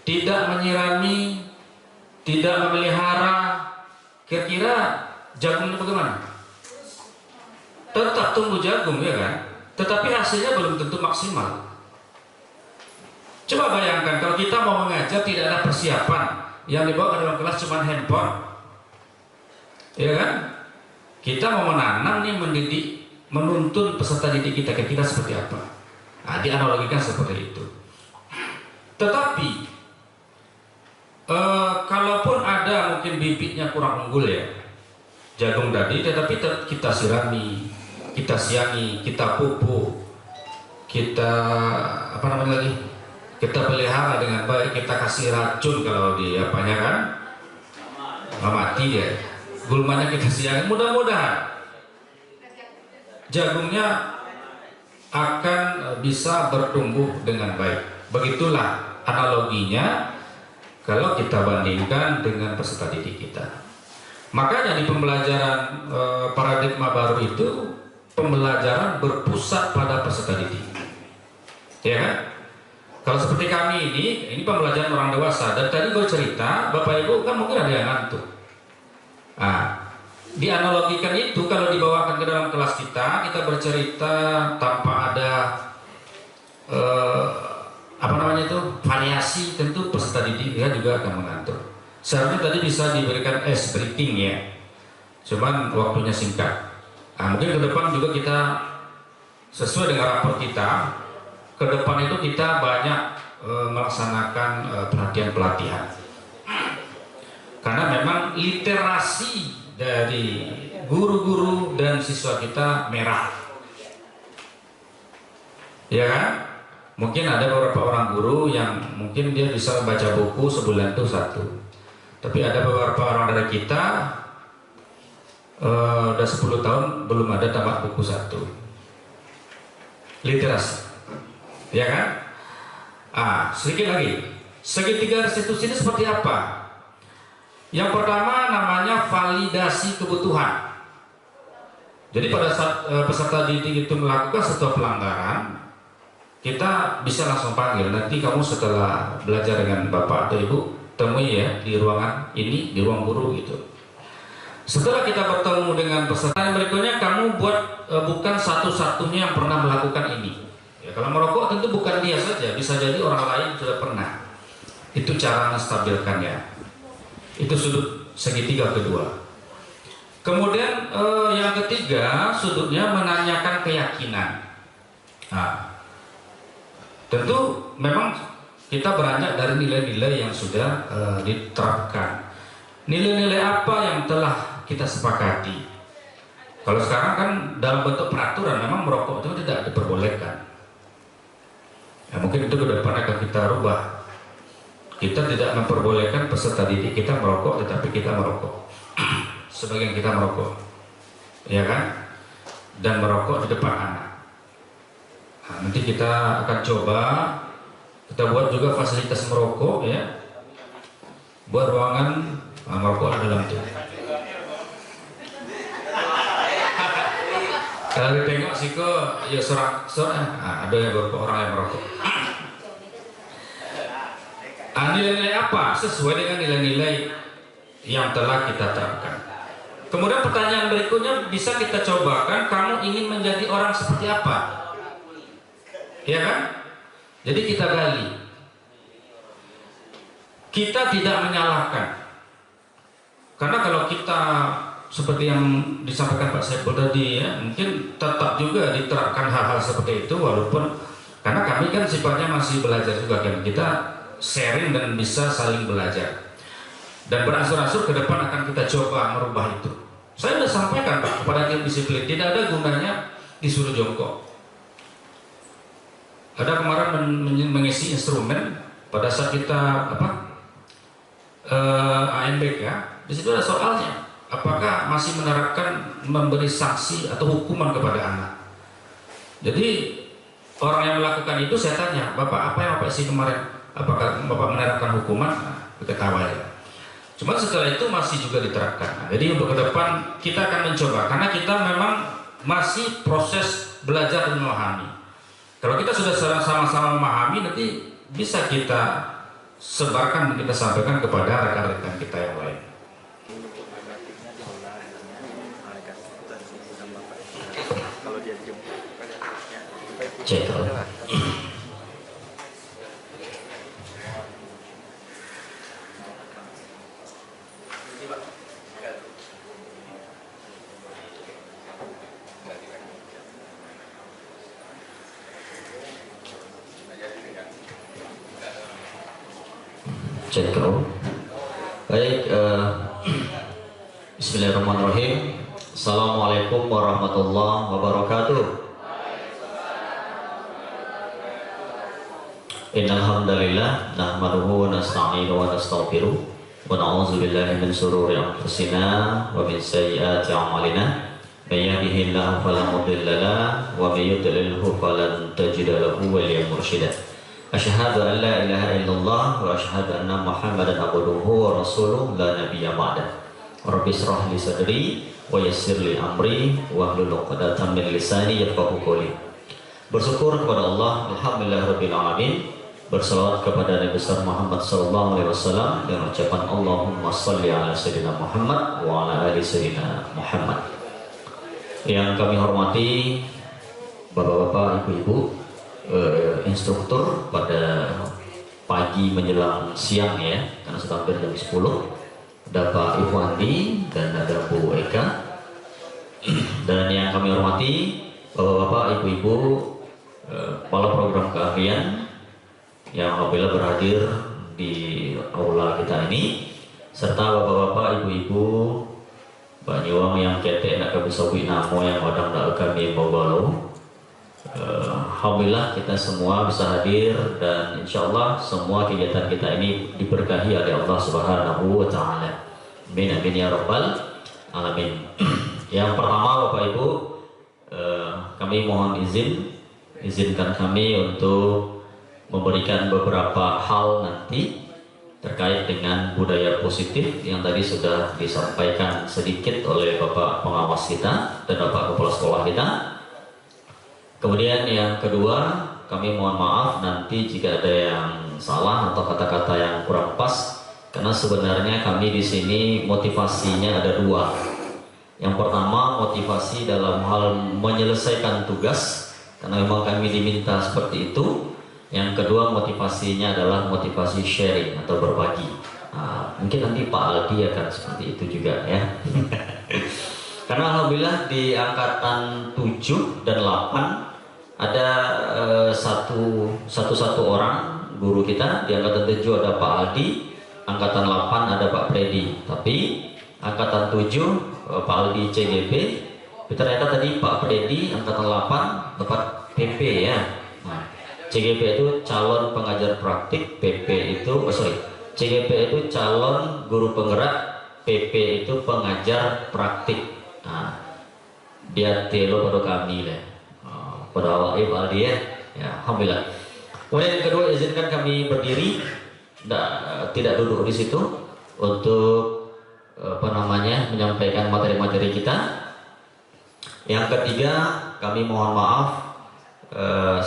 tidak menyirami, tidak memelihara, kira-kira jagungnya bagaimana? Tetap tumbuh jagung, ya kan? Tetapi hasilnya belum tentu maksimal. Coba bayangkan kalau kita mau mengajar tidak ada persiapan, yang dibawa ke dalam kelas cuma handphone, ya kan? Kita mau menanam nih, mendidik, menuntun peserta didik kita, kira-kira seperti apa? Dianalogikan seperti itu. Tetapi kalaupun ada mungkin bibitnya kurang unggul ya, jagung tadi, tetapi kita sirami, kita siangi, kita pupuk, kita kita pelihara dengan baik, kita kasih racun kalau di apanya kan mati dia, gulmanya kita siangi, mudah-mudahan jagungnya akan bisa bertumbuh dengan baik. Begitulah analoginya kalau kita bandingkan dengan peserta didik kita. Makanya di pembelajaran paradigma baru itu pembelajaran berpusat pada peserta didik, ya kan? Kalau seperti kami ini pembelajaran orang dewasa. Dan tadi gue cerita, Bapak Ibu kan mungkin ada yang ngantuk. Dianalogikan itu kalau dibawakan ke dalam kelas kita bercerita tanpa ada variasi, tentu peserta didik ya juga akan mengantuk. Seharusnya tadi bisa diberikan ice breaking ya, cuman waktunya singkat. Mungkin ke depan juga kita sesuai dengan rapor kita, ke depan itu kita banyak melaksanakan pelatihan, karena memang literasi dari guru-guru dan siswa kita merah, ya kan? Mungkin ada beberapa orang guru yang mungkin dia bisa membaca buku sebulan itu satu, tapi ada beberapa orang dari kita udah 10 tahun belum ada tamat buku satu. Literasi, ya kan? Sedikit lagi, Segitiga restitusi ini seperti apa? Yang pertama namanya validasi kebutuhan. Jadi pada saat peserta didik itu melakukan sebuah pelanggaran, kita bisa langsung panggil. Nanti kamu setelah belajar dengan bapak atau ibu, temui ya di ruangan ini, di ruang guru gitu. Setelah kita bertemu dengan peserta yang berikutnya, kamu buat bukan satu-satunya yang pernah melakukan ini. Ya, kalau merokok tentu bukan dia saja, bisa jadi orang lain sudah pernah. Itu cara menstabilkannya. Itu sudut segitiga kedua. Kemudian yang ketiga, sudutnya menanyakan keyakinan. Nah, tentu memang kita beranjak dari nilai-nilai yang sudah diterapkan. Nilai-nilai apa yang telah kita sepakati? Kalau sekarang kan dalam bentuk peraturan memang merokok itu tidak diperbolehkan. Ya, mungkin itu ke depan akan kita rubah. Kita tidak memperbolehkan peserta didik kita merokok, tetapi kita merokok. Sebagian kita merokok, ya kan? Dan merokok di depan anak. Nah, nanti kita akan coba, kita buat juga fasilitas merokok, ya. Buat ruangan merokok di dalam itu. Kalau ditengok sih kok, ya ada yang beberapa orang yang merokok. Nilai-nilai apa? Sesuai dengan nilai-nilai yang telah kita terapkan. Kemudian pertanyaan berikutnya bisa kita cobakan, kamu ingin menjadi orang seperti apa? Ya kan? Jadi kita gali. Kita tidak menyalahkan. Karena kalau kita seperti yang disampaikan Pak Saiful tadi ya, mungkin tetap juga diterapkan hal-hal seperti itu, walaupun karena kami kan sifatnya masih belajar juga kan, kita sharing dan bisa saling belajar. Dan beransur-ansur ke depan akan kita coba merubah itu. Saya sudah sampaikan Pak kepada tim disiplin, tidak ada gunanya disuruh jongkok. Ada kemarin mengisi instrumen pada saat kita ANBK, di situ ada soalnya, apakah masih menerapkan memberi sanksi atau hukuman kepada anak. Jadi orang yang melakukan itu saya tanya, Bapak apa yang Bapak isi kemarin? Apakah Bapak menerapkan hukuman? Nah, ketawa ya. Cuma setelah itu masih juga diterapkan. Nah, jadi untuk ke depan kita akan mencoba, karena kita memang masih proses belajar dan memahami. Kalau kita sudah sama-sama memahami, nanti bisa kita sebarkan dan kita sampaikan kepada rekan-rekan kita yang lain. Cek. Baik, bismillahirrahmanirrahim. Assalamualaikum warahmatullahi wabarakatuh. Innal hamdalillah nahmaduhu wa nasta'inuhu wa nastaghfiruh wa na'udzu billahi min shururi anfusina wa min sayyiati a'malina. May yahdihillahu fala mudilla lahu wa may yudlilhu falan tajida lahu waliyyan mursyida. Asyhadu an la ilaha illallah wa asyhadu anna Muhammadan abduhu wa rasuluh la nabiyya ba'da. Rabbi shrah li sadri wa yassir li amri wa hlul 'uqdatam min lisani yafqahu qawli. Bersyukur kepada Allah, alhamdulillahirabbil alamin. Bersalawat kepada Nabi besar Muhammad sallallahu alaihi wasallam dengan ucapan Allahumma shalli ala sayyidina Muhammad wa ala ali sayyidina Muhammad. Yang kami hormati Bapak-bapak, Ibu-ibu, instruktur pada pagi menjelang siang ya, karena sudah hampir jam 10. Ada Pak Iwandi dan ada Bu Eka. Dan yang kami hormati Bapak-bapak, Ibu-ibu, kepala program keahlian yang apabila berhadir di aula kita ini, serta Bapak-bapak, Ibu-ibu, Banyuwang yang ketek nak kebesawi namo yang wadang nak kami bawalu. Alhamdulillah kita semua bisa hadir dan insya Allah semua kegiatan kita ini diberkahi oleh Allah Subhanahu wa Ta'ala. Amin amin ya rabbal alamin. Yang pertama Bapak Ibu, kami mohon izinkan kami untuk memberikan beberapa hal nanti terkait dengan budaya positif yang tadi sudah disampaikan sedikit oleh Bapak pengawas kita dan Bapak kepala sekolah kita. Kemudian yang kedua, kami mohon maaf nanti jika ada yang salah atau kata-kata yang kurang pas, karena sebenarnya kami di sini motivasinya ada dua. Yang pertama, motivasi dalam hal menyelesaikan tugas, karena memang kami diminta seperti itu. Yang kedua, motivasinya adalah motivasi sharing atau berbagi. Nah, mungkin nanti Pak Aldi akan seperti itu juga ya. Karena alhamdulillah di angkatan 7 dan 8 ada satu orang guru kita. Di angkatan 7 ada Pak Aldi, angkatan 8 ada Pak Freddy. Tapi angkatan 7 Pak Aldi CGP, ternyata tadi Pak Freddy angkatan 8 dapat PP ya. Nah, CGP itu calon pengajar praktik, PP itu CGP itu calon guru penggerak, PP itu pengajar praktik. Nah, dia telo pada kami lah, pada awal Pak Aldi ya. Ya, alhamdulillah. Kemudian yang kedua, izinkan kami berdiri, tidak duduk di situ untuk menyampaikan materi-materi kita. Yang ketiga, kami mohon maaf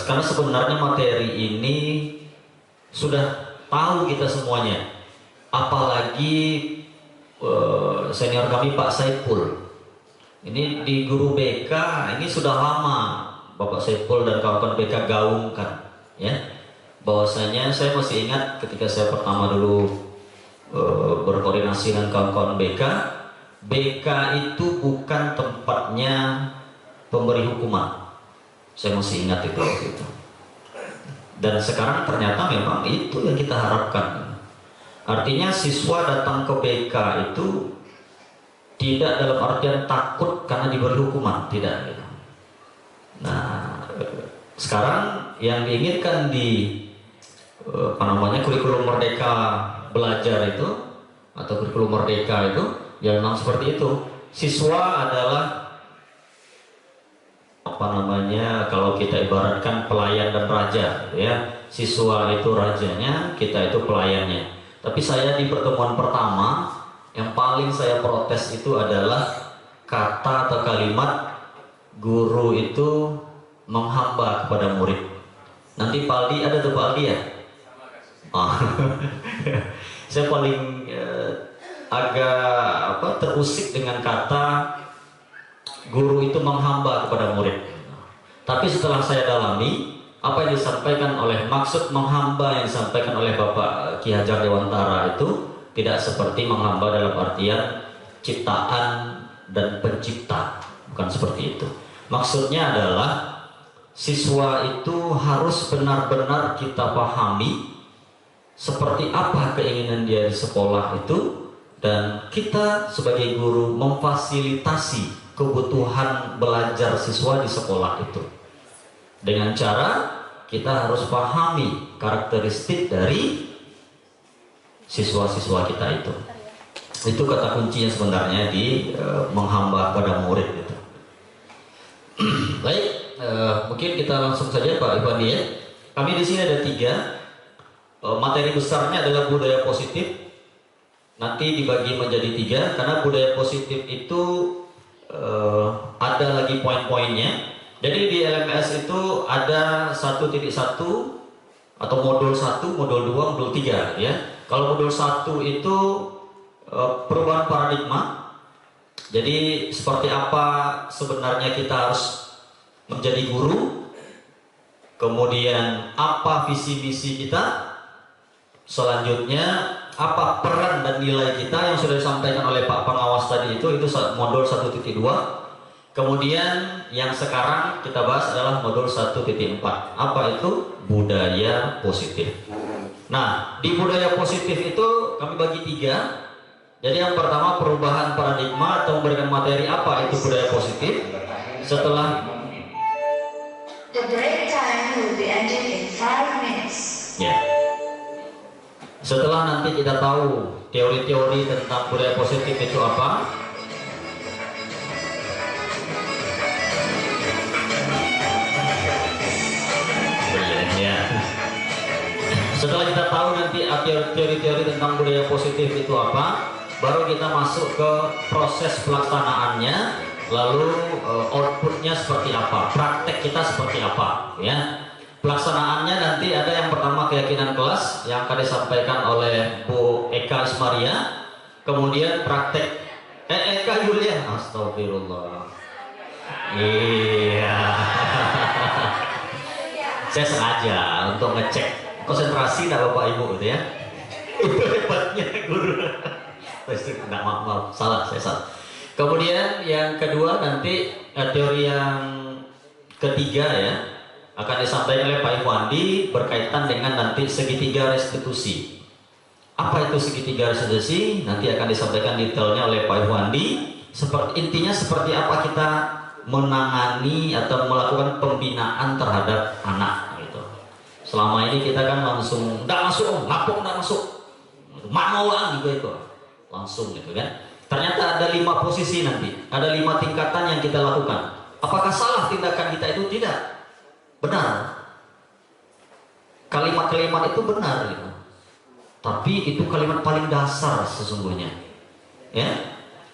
karena sebenarnya materi ini sudah tahu kita semuanya, apalagi senior kami Pak Saipul ini di guru BK ini sudah lama Bapak Saipul dan kawan-kawan BK gaungkan ya, bahwasanya saya masih ingat ketika saya pertama dulu berkoordinasi dengan kawan-kawan BK itu bukan tempatnya pemberi hukuman. Saya masih ingat itu waktu itu. Dan sekarang ternyata memang itu yang kita harapkan. Artinya siswa datang ke BK itu tidak dalam artian takut karena diberi hukuman, tidak. Nah, sekarang yang diinginkan di kurikulum Merdeka Belajar itu atau kurikulum Merdeka itu ya memang seperti itu. Siswa adalah kalau kita ibaratkan pelayan dan raja gitu ya. Siswa itu rajanya, kita itu pelayannya. Tapi saya di pertemuan pertama yang paling saya protes itu adalah kata atau kalimat guru itu menghamba kepada murid. Nanti Pak Aldi ada tuh Pak Aldi ya? Saya paling agak terusik dengan kata guru itu menghamba kepada murid. Tapi setelah saya dalami apa yang disampaikan oleh maksud menghamba yang disampaikan oleh Bapak Ki Hajar Dewantara itu tidak seperti menghamba dalam artian ciptaan dan pencipta, bukan seperti itu. Maksudnya adalah siswa itu harus benar-benar kita pahami seperti apa keinginan dia di sekolah itu, dan kita sebagai guru memfasilitasi kebutuhan belajar siswa di sekolah itu dengan cara kita harus pahami karakteristik dari siswa-siswa kita itu. Itu kata kuncinya sebenarnya di menghamba pada murid itu. Baik, mungkin kita langsung saja Pak Iwan ya. Kami di sini ada 3. Materi besarnya adalah budaya positif. Nanti dibagi menjadi 3 karena budaya positif itu ada lagi poin-poinnya. Jadi di LMS itu ada 1.1 atau modul 1, modul 2, modul 3 ya. Kalau modul 1 itu perubahan paradigma. Jadi seperti apa sebenarnya kita harus menjadi guru. Kemudian apa visi misi kita. Selanjutnya apa peran dan nilai kita yang sudah disampaikan oleh Pak Pengawas tadi itu modul 1.2. Kemudian yang sekarang kita bahas adalah modul 1.4. Apa itu? Budaya positif. Nah, di budaya positif itu kami bagi 3. Jadi yang pertama perubahan paradigma atau memberikan materi apa itu budaya positif. Setelah the break time will be ended in 5 minutes. Ya. Setelah nanti kita tahu teori-teori tentang budaya positif itu apa, ya. nanti teori-teori tentang budaya positif itu apa, baru kita masuk ke proses pelaksanaannya, lalu outputnya seperti apa, praktek kita seperti apa, ya. Pelaksanaannya nanti ada yang pertama keyakinan kelas yang akan disampaikan oleh Bu Eka Ismaria, kemudian praktek Eka Yulia, astagfirullah, iya. Saya sengaja untuk ngecek konsentrasi tak Bapak Ibu gitu ya. Itu hebatnya guru. Enggak, maaf, salah, saya salah. Kemudian yang kedua nanti teori yang ketiga ya akan disampaikan oleh Pak Iwandi berkaitan dengan nanti segitiga restitusi. Apa itu segitiga restitusi? Nanti akan disampaikan detailnya oleh Pak Iwandi. Intinya seperti apa kita menangani atau melakukan pembinaan terhadap anak gitu. Selama ini kita kan langsung enggak masuk, ngapung enggak masuk, mauan juga itu langsung gitu kan. Ternyata ada 5 posisi nanti, ada 5 tingkatan yang kita lakukan. Apakah salah tindakan kita itu? Tidak, benar. Kalimat-kalimat itu benar gitu. Tapi itu kalimat paling dasar sesungguhnya. Ya,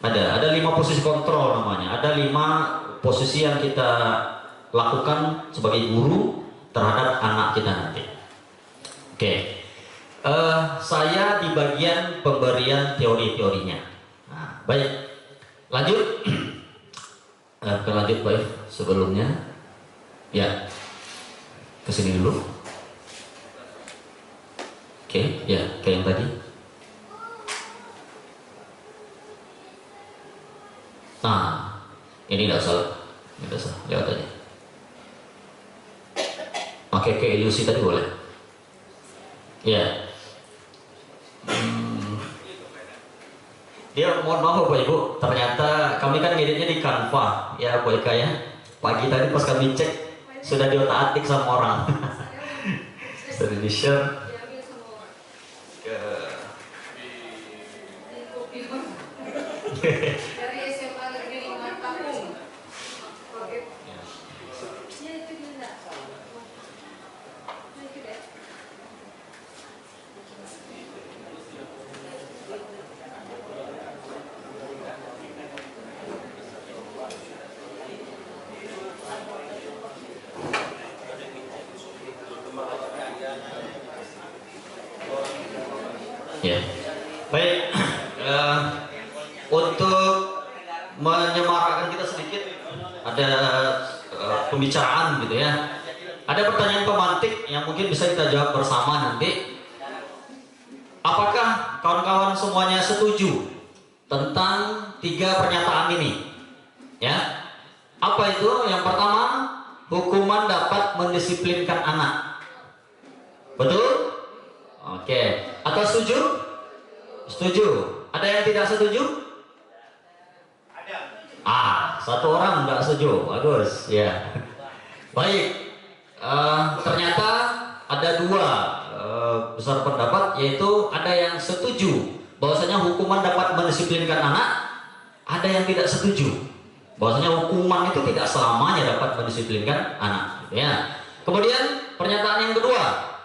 ada 5 posisi kontrol namanya. Ada 5 posisi yang kita lakukan sebagai guru terhadap anak kita nanti. Oke. Saya di bagian pemberian teori-teorinya. Nah, baik, lanjut. Kita lanjut baik sebelumnya. Ya, kesini dulu. Oke, ya kayak yang tadi. Nah, ini tidak salah, tidak salah. Lewat aja. Pakai ke ilusi tadi boleh. Ya. Dia mohon maaf Bapak Ibu, ternyata kami kan ngeditnya di Canva ya Bu Eka ya. Pagi tadi pas kami cek sudah diotak-atik sama orang. Sudah di share ke dari SMA Negeri 5 Tapung. Ya, baik. Untuk menyemarakkan kita sedikit, ada pembicaraan gitu ya. Ada pertanyaan pemantik yang mungkin bisa kita jawab bersama nanti. Apakah kawan-kawan semuanya setuju tentang 3 pernyataan ini? Ya, apa itu? Yang pertama, hukuman dapat mendisiplinkan anak. Betul? Oke, atau setuju? Setuju. Ada yang tidak setuju? Ada. 1 orang tidak setuju. Bagus, ya. Baik. Ternyata ada 2 besar pendapat, yaitu ada yang setuju bahwasanya hukuman dapat mendisiplinkan anak, ada yang tidak setuju bahwasanya hukuman itu tidak selamanya dapat mendisiplinkan anak. Ya. Kemudian pernyataan yang kedua.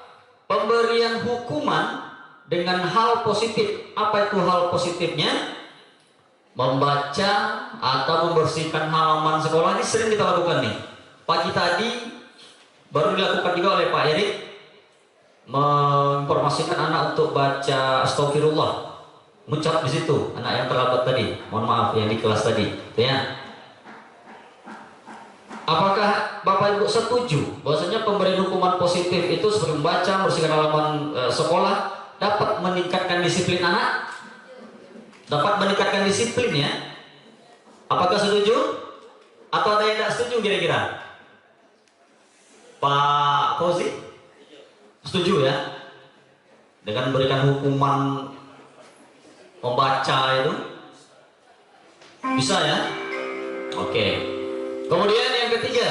Pemberian hukuman dengan hal positif. Apa itu hal positifnya? Membaca atau membersihkan halaman sekolah ini sering kita lakukan nih. Pagi tadi baru dilakukan juga oleh Pak Erik, menginformasikan anak untuk baca astagfirullah, mengucap di situ. Anak yang terlambat tadi, mohon maaf yang di kelas tadi, ya. Apakah Bapak Ibu setuju bahwasanya pemberian hukuman positif itu seperti membaca, membersihkan halaman sekolah dapat meningkatkan disiplin anak? Dapat meningkatkan disiplin ya? Apakah setuju? Atau ada yang tidak setuju kira-kira? Pak Fauzi? Setuju ya? Dengan memberikan hukuman membaca itu? Bisa ya? Oke. Kemudian yang ketiga,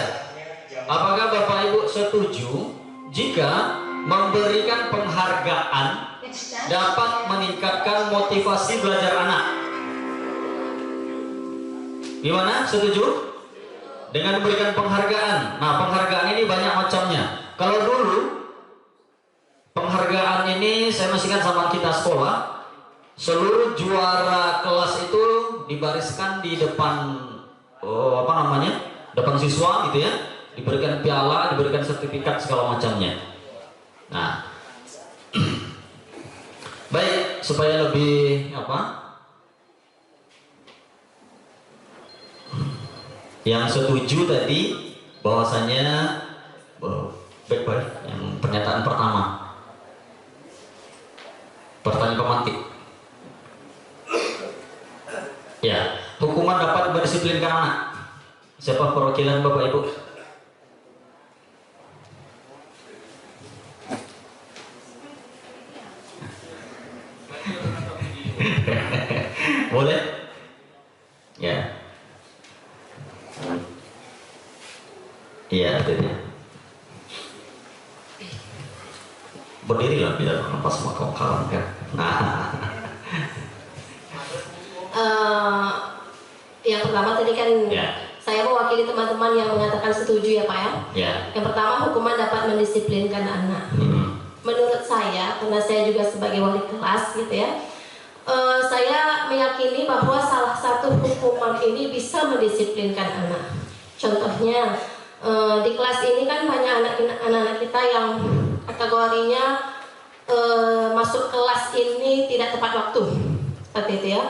apakah Bapak Ibu setuju jika memberikan penghargaan dapat meningkatkan motivasi belajar anak? Gimana? Setuju? Dengan memberikan penghargaan. Nah, penghargaan ini banyak macamnya. Kalau dulu penghargaan penghargaan ini saya masih ingat sama kita sekolah. Seluruh juara kelas itu dibariskan di depan depan siswa gitu ya. Diberikan piala, diberikan sertifikat segala macamnya. Nah, baik, supaya lebih yang setuju tadi bahwasanya baik-baik yang pernyataan pertama, pertanyaan pemantik. Ya, hukuman dapat mendisiplinkan anak. Siapa perwakilan Bapak Ibu? Boleh? Ya. Iya, itu dia. Berdirilah biar nampak sama kawan-kawan kan. Yang pertama tadi kan saya mewakili teman-teman yang mengatakan setuju ya Pak ya. Yang pertama, hukuman dapat mendisiplinkan anak. Menurut saya, karena saya juga sebagai wali kelas gitu ya, saya meyakini bahwa salah satu hukuman ini bisa mendisiplinkan anak. Contohnya di kelas ini kan banyak anak-anak kita yang kategorinya masuk kelas ini tidak tepat waktu, seperti itu ya.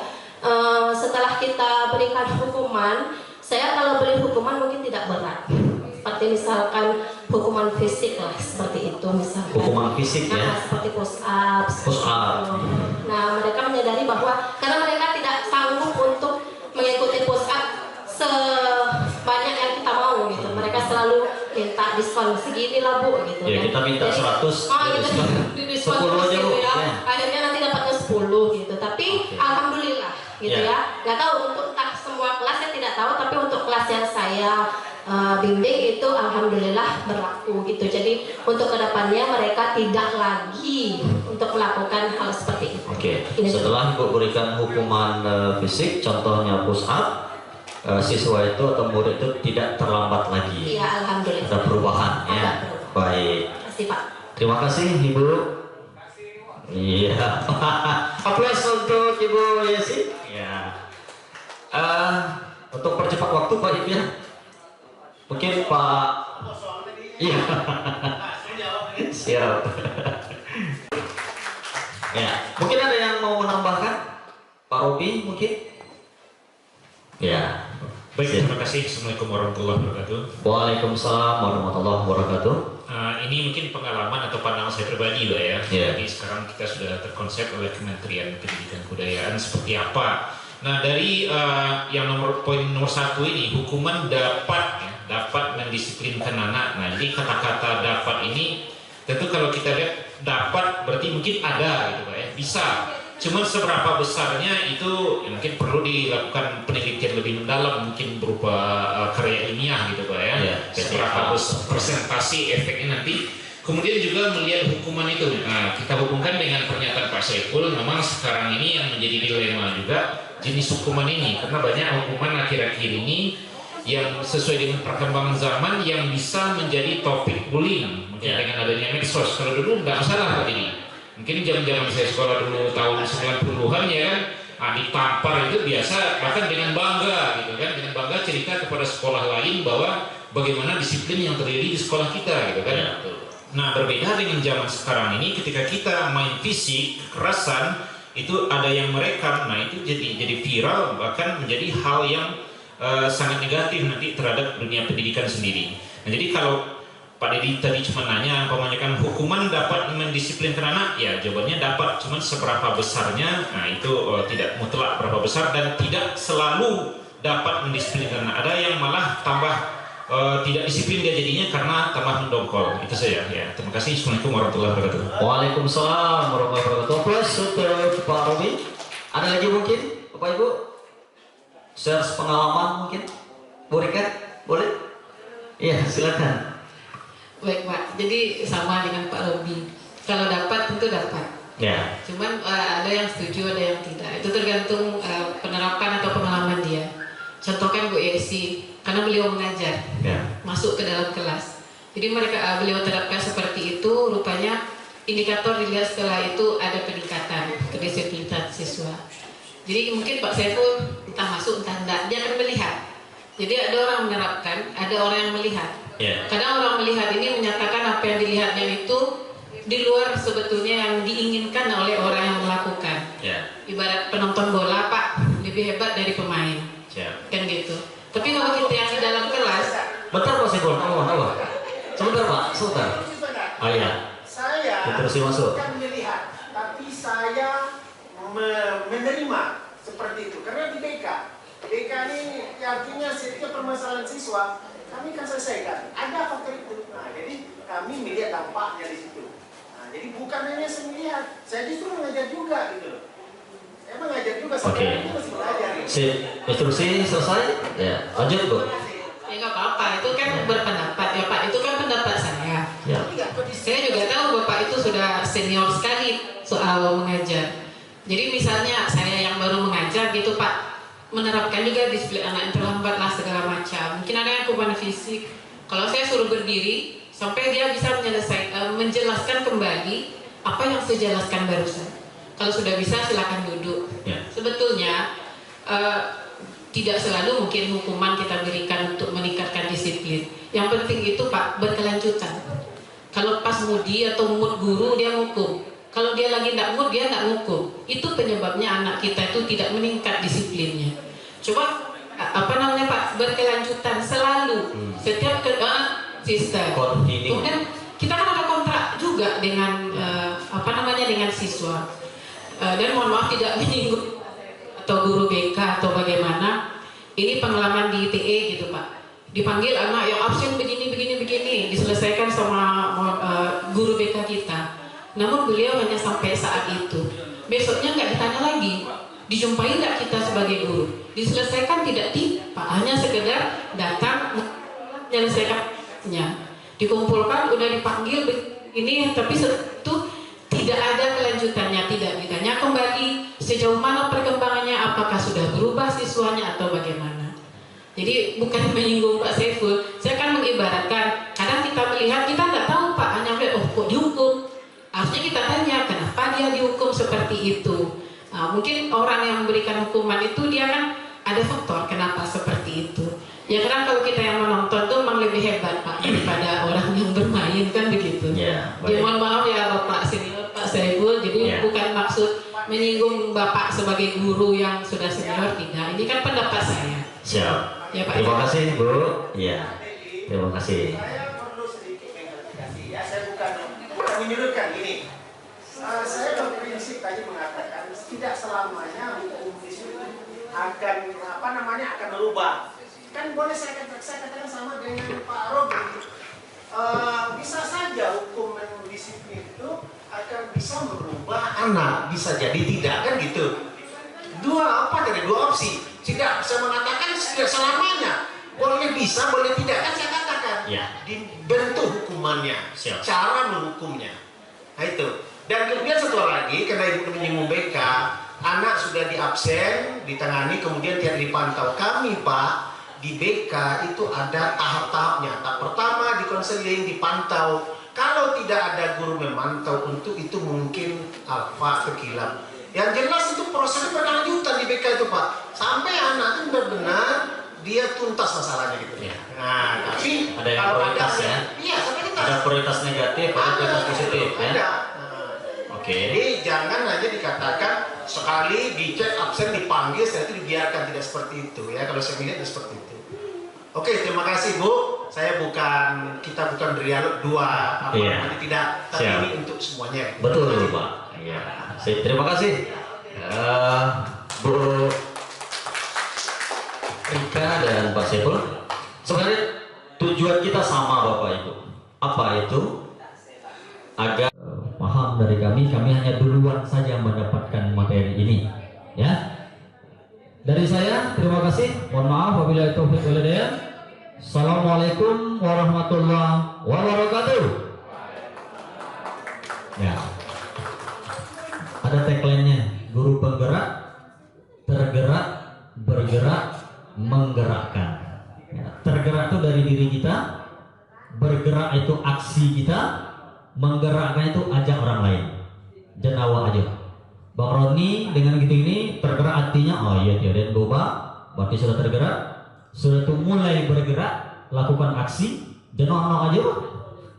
Setelah kita berikan hukuman, saya kalau beri hukuman mungkin tidak berat, seperti misalkan hukuman fisik lah, seperti itu misalkan. Hukuman fisik ya? Seperti push up. Nah, mereka menyadari bahwa karena mereka tidak sanggup untuk mengikuti push up sebanyak yang kita mau gitu. Mereka selalu minta diskon segini lah Bu gitu. Ya, kita minta 100. Diskon 10 aja Bu. Ya. Akhirnya nanti dapatnya 10 gitu. Tapi alhamdulillah gitu ya. Nggak tahu untuk semua kelas saya tidak tahu, tapi untuk kelas yang saya bimbing itu alhamdulillah berlaku gitu. Jadi untuk kedepannya mereka tidak lagi untuk melakukan hal seperti itu. Setelah Ibu berikan hukuman fisik, contohnya push up, siswa itu atau murid itu tidak terlambat lagi. Iya, alhamdulillah. Ada perubahan ya. Baik. Terima kasih Pak. Terima kasih Ibu. Iya. Aplaus untuk Ibu Yesi. Ya. Untuk percepat waktu Pak Ibu ya. Mungkin Pak. Iya. Siap. Ya. Mungkin ada yang mau menambahkan? Pak Robi mungkin? Ya. Baik, terima kasih. Assalamualaikum warahmatullahi wabarakatuh. Waalaikumsalam warahmatullahi wabarakatuh. Ini mungkin pengalaman atau pandangan saya pribadi Pak ya. Jadi sekarang kita sudah terkonsep oleh Kementerian Pendidikan Kebudayaan seperti apa. Nah, dari yang poin nomor 1 ini, hukuman dapat mendisiplinkan anak. Nah, jadi kata-kata dapat ini tentu kalau kita lihat dapat berarti mungkin ada gitu Pak ya, bisa. Cuman seberapa besarnya itu ya mungkin perlu dilakukan penelitian lebih mendalam, mungkin berupa karya ilmiah gitu Pak ya. Seberapa presentasi efeknya nanti. Kemudian juga melihat hukuman itu. Nah, kita hubungkan dengan pernyataan Pak Saiful, memang sekarang ini yang menjadi dilema juga jenis hukuman ini, karena banyak hukuman akhir-akhir ini yang sesuai dengan perkembangan zaman yang bisa menjadi topik bullying, mungkin dengan adanya medsos. Kalau dulu nggak masalah Pak ini. Mungkin zaman saya sekolah dulu tahun 90-an ya kan, ditampar itu biasa, bahkan dengan bangga gitu kan, dengan bangga cerita kepada sekolah lain bahwa bagaimana disiplin yang terjadi di sekolah kita gitu kan. Nah, berbeda dengan zaman sekarang ini, ketika kita main fisik, kekerasan itu ada yang merekam, nah itu jadi viral, bahkan menjadi hal yang sangat negatif nanti terhadap dunia pendidikan sendiri. Nah, jadi kalau Pak Dedi tadi cuma nanya, pemanjakan hukuman dapat mendisiplinkan anak, ya jawabannya dapat, cuman seberapa besarnya, nah itu tidak mutlak berapa besar dan tidak selalu dapat mendisiplinkan anak. Ada yang malah tambah tidak disiplin dia jadinya karena tambah mendongkol. Itu saja ya. Terima kasih. Assalamualaikum warahmatullahi wabarakatuh. Waalaikumsalam warahmatullahi wabarakatuh. Plus untuk Pak Robi, ada lagi mungkin Bapak Ibu share pengalaman mungkin? Bu Rika, boleh? Iya, silakan. Baik Pak, jadi sama dengan Pak Robi. Kalau dapat tentu dapat. Ya. Cuman ada yang setuju, ada yang tidak. Itu tergantung penerapan atau pengalaman dia. Contohkan Bu Yesi, karena beliau mengajar, Ya. masuk ke dalam kelas. Jadi beliau terapkan seperti itu. Rupanya indikator dilihat setelah itu ada peningkatan kedisiplinan siswa. Jadi mungkin Pak Saiful entah masuk entah enggak, dia akan melihat. Jadi ada orang menerapkan, ada orang yang melihat. Kadang orang melihat ini menyatakan apa yang dilihatnya itu di luar sebetulnya yang diinginkan oleh orang yang melakukan. Ibarat penonton bola, Pak, lebih hebat dari pemain. Kan gitu. Tapi kalau kita yang di dalam kelas, bentar Pak Saiful, sebentar Pak, sebentar. Oh iya. Saya Terusin masuk. bukan melihat, tapi saya menerima seperti itu. Karena di BK ini artinya setiap permasalahan siswa kami akan selesaikan. Ada faktor itu. Nah, jadi kami melihat dampaknya di situ. Nah, jadi bukan hanya saya melihat, saya justru mengajar juga gitu loh. Saya mengajar juga, saya masih belajar. Instruksi selesai? Ya, lanjut Bu. ya nggak apa-apa, itu kan berpendapat ya Pak, itu kan pendapat saya. Saya juga tahu Bapak itu sudah senior sekali soal mengajar. Jadi misalnya saya yang baru mengajar gitu Pak, menerapkan juga disiplin anak yang terlambat lah segala macam. Mungkin ada yang kurban fisik. Kalau saya suruh berdiri sampai dia bisa menjelaskan kembali apa yang saya jelaskan barusan. Kalau sudah bisa silakan duduk. Sebetulnya tidak selalu mungkin hukuman kita berikan untuk meningkatkan disiplin. Yang penting itu Pak berkelanjutan. Kalau pas mudi atau mood guru dia hukum. Kalau dia lagi tidak mood dia tidak hukum. Itu penyebabnya anak kita itu tidak meningkat disiplinnya. Coba Pak berkelanjutan selalu setiap sistem. Kemudian kita kan ada kontrak juga dengan dengan siswa. Dan mohon maaf tidak menyinggung atau guru BK atau bagaimana. Ini pengalaman di ITE gitu Pak. Dipanggil anak yang absen begini, diselesaikan sama guru BK kita. Namun beliau hanya sampai saat itu. Besoknya nggak ditanya lagi. Dijumpai nggak kita sebagai guru? Diselesaikan tidak Pak. Hanya sekedar datang menyelesaikannya. Dikumpulkan, udah dipanggil ini, tapi itu tidak ada kelanjutannya, tidak ditanya kembali sejauh mana perkembangannya, apakah sudah berubah siswanya atau bagaimana. Jadi bukan menyinggung Pak Saiful, saya akan mengibaratkan, kadang kita melihat, kita nggak tahu Pak, hanya melihat, kok dihukum. Harusnya kita tanya, kenapa dia dihukum seperti itu. Nah, mungkin orang yang memberikan hukuman itu, dia kan ada faktor kenapa seperti itu. Ya karena kalau kita yang menonton tuh memang lebih hebat Pak daripada orang yang bermain kan begitu. Ya mohon maaf ya Bapak senior Pak Saiful, jadi bukan maksud menyinggung Bapak sebagai guru yang sudah senior, tidak. Ini kan pendapat saya. Siap. Ya, Pak. Terima kasih Bu. Ya. Terima kasih. Saya perlu sedikit mengklarifikasi ya, saya bukan menyudutkan ini. Saya berprinsip tadi mengatakan tidak selamanya hukum disiplin akan akan berubah. Kan boleh saya katakan sama dengan Pak Robi. Bisa saja hukum dan disiplin itu akan bisa merubah anak, bisa jadi tidak kan gitu. Dua opsi. Tidak saya mengatakan tidak selamanya. Boleh bisa, boleh tidak kan saya katakan. Dibentuk hukumannya, cara menghukumnya. Nah itu. Dan kemudian satu lagi, karena ibu menyinggung BK, anak sudah diabsen, ditangani, kemudian tidak dipantau. Kami Pak, di BK itu ada tahap-tahapnya. Tahap pertama di konseling, dipantau. Kalau tidak ada guru memantau, untuk itu mungkin alfa kekilap. Yang jelas itu prosesnya berkelanjutan di BK itu Pak. Sampai anak itu benar-benar dia tuntas masalahnya gitu. Nah, tapi ada yang prioritas ya. Iya, sampai kita ada prioritas negatif, ada prioritas positif ya. Jadi jangan hanya dikatakan sekali dicek absen dipanggil, setelah itu dibiarkan, tidak seperti itu ya. Kalau saya melihat seperti itu. Oke, terima kasih Bu. Kita bukan berdialog dua tidak, tapi ini untuk semuanya. Betul Pak. Iya. Terima kasih Bu Rika dan Pak Saiful. Sebenarnya tujuan kita sama Bapak Ibu. Apa itu? Agar paham dari kami hanya duluan saja mendapatkan materi ini ya. Dari saya terima kasih, mohon maaf wabillahi taufiq wal hidayah. Assalamualaikum warahmatullahi wabarakatuh. Ya, ada tagline-nya, guru penggerak, tergerak, bergerak, menggerakkan ya, tergerak itu dari diri kita, bergerak itu aksi kita, menggerakkan itu ajak orang lain, jangan awak aja. Bang Roni dengan gitu ini tergerak hatinya, oh iya dia dan boba, berarti sudah tergerak, sudah tuh mulai bergerak, lakukan aksi, jangan orang aja,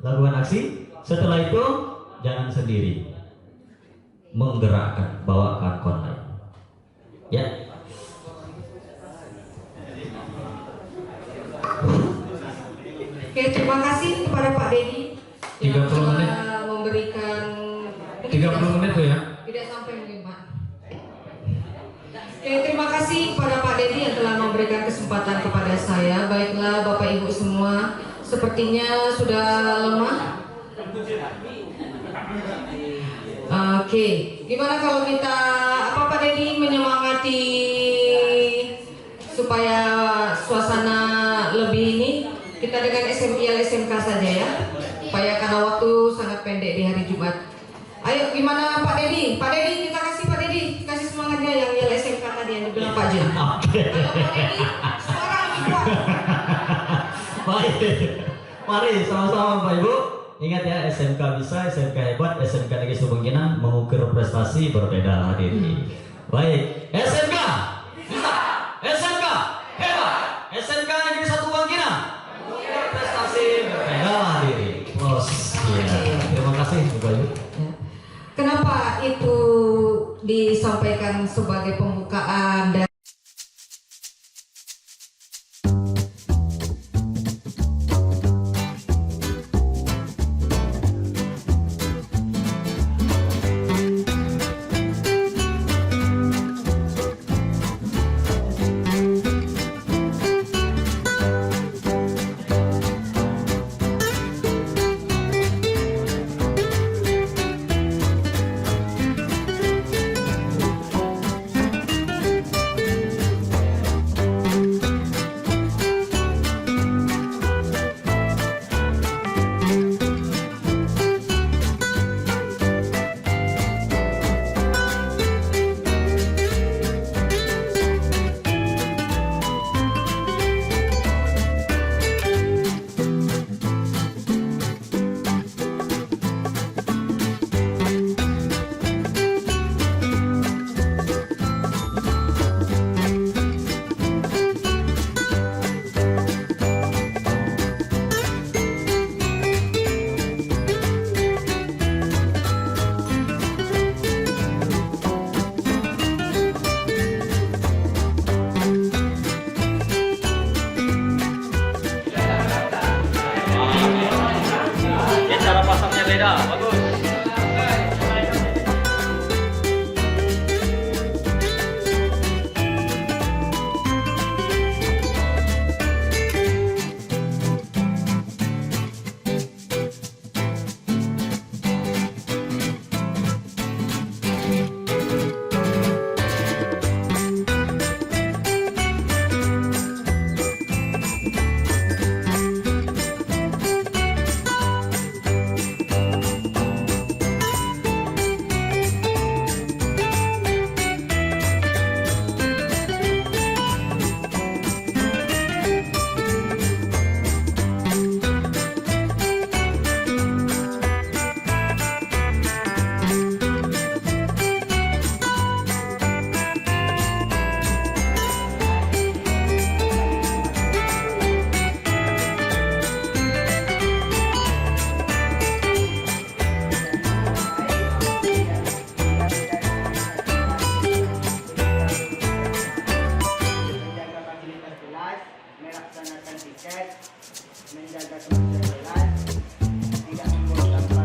lakukan aksi. Setelah itu jangan sendiri, menggerakkan, bawakan kawan lain. Ya. Oke, terima kasih kepada Pak Dedi 30 menit. Memberikan 30 menit tuh ya. Tidak sampai mungkin Pak. Oke, terima kasih kepada Pak Dedi yang telah memberikan kesempatan kepada saya. Baiklah Bapak Ibu semua, sepertinya sudah lemah. Oke, gimana kalau kita Pak Dedi menyemangati supaya suasana lebih ini, kita dengan SMK saja ya, supaya karena waktu sangat pendek di hari Jumat. Ayo gimana Pak Dedi? Pak Dedi, kita kasih Pak Dedi, kasih semangatnya yang yel SMK tadi yang dibilang Pak Jen. Ayo Pak Dedi, suara lebih kuat. Baik, mari sama-sama Bapak Ibu. Ingat ya, SMK bisa, SMK hebat, SMK Negeri Subengkinang mengukur prestasi berbeda hadiri. Baik, SMK bisa, SMK hebat, SMK Negeri 1 Bangkinang mengukur prestasi berbeda hadiri. Terima kasih Bapak Ibu. Kenapa itu disampaikan sebagai pembukaan dan melaksanakan tiket, menjaga kebersihan, tidak membuang sampah.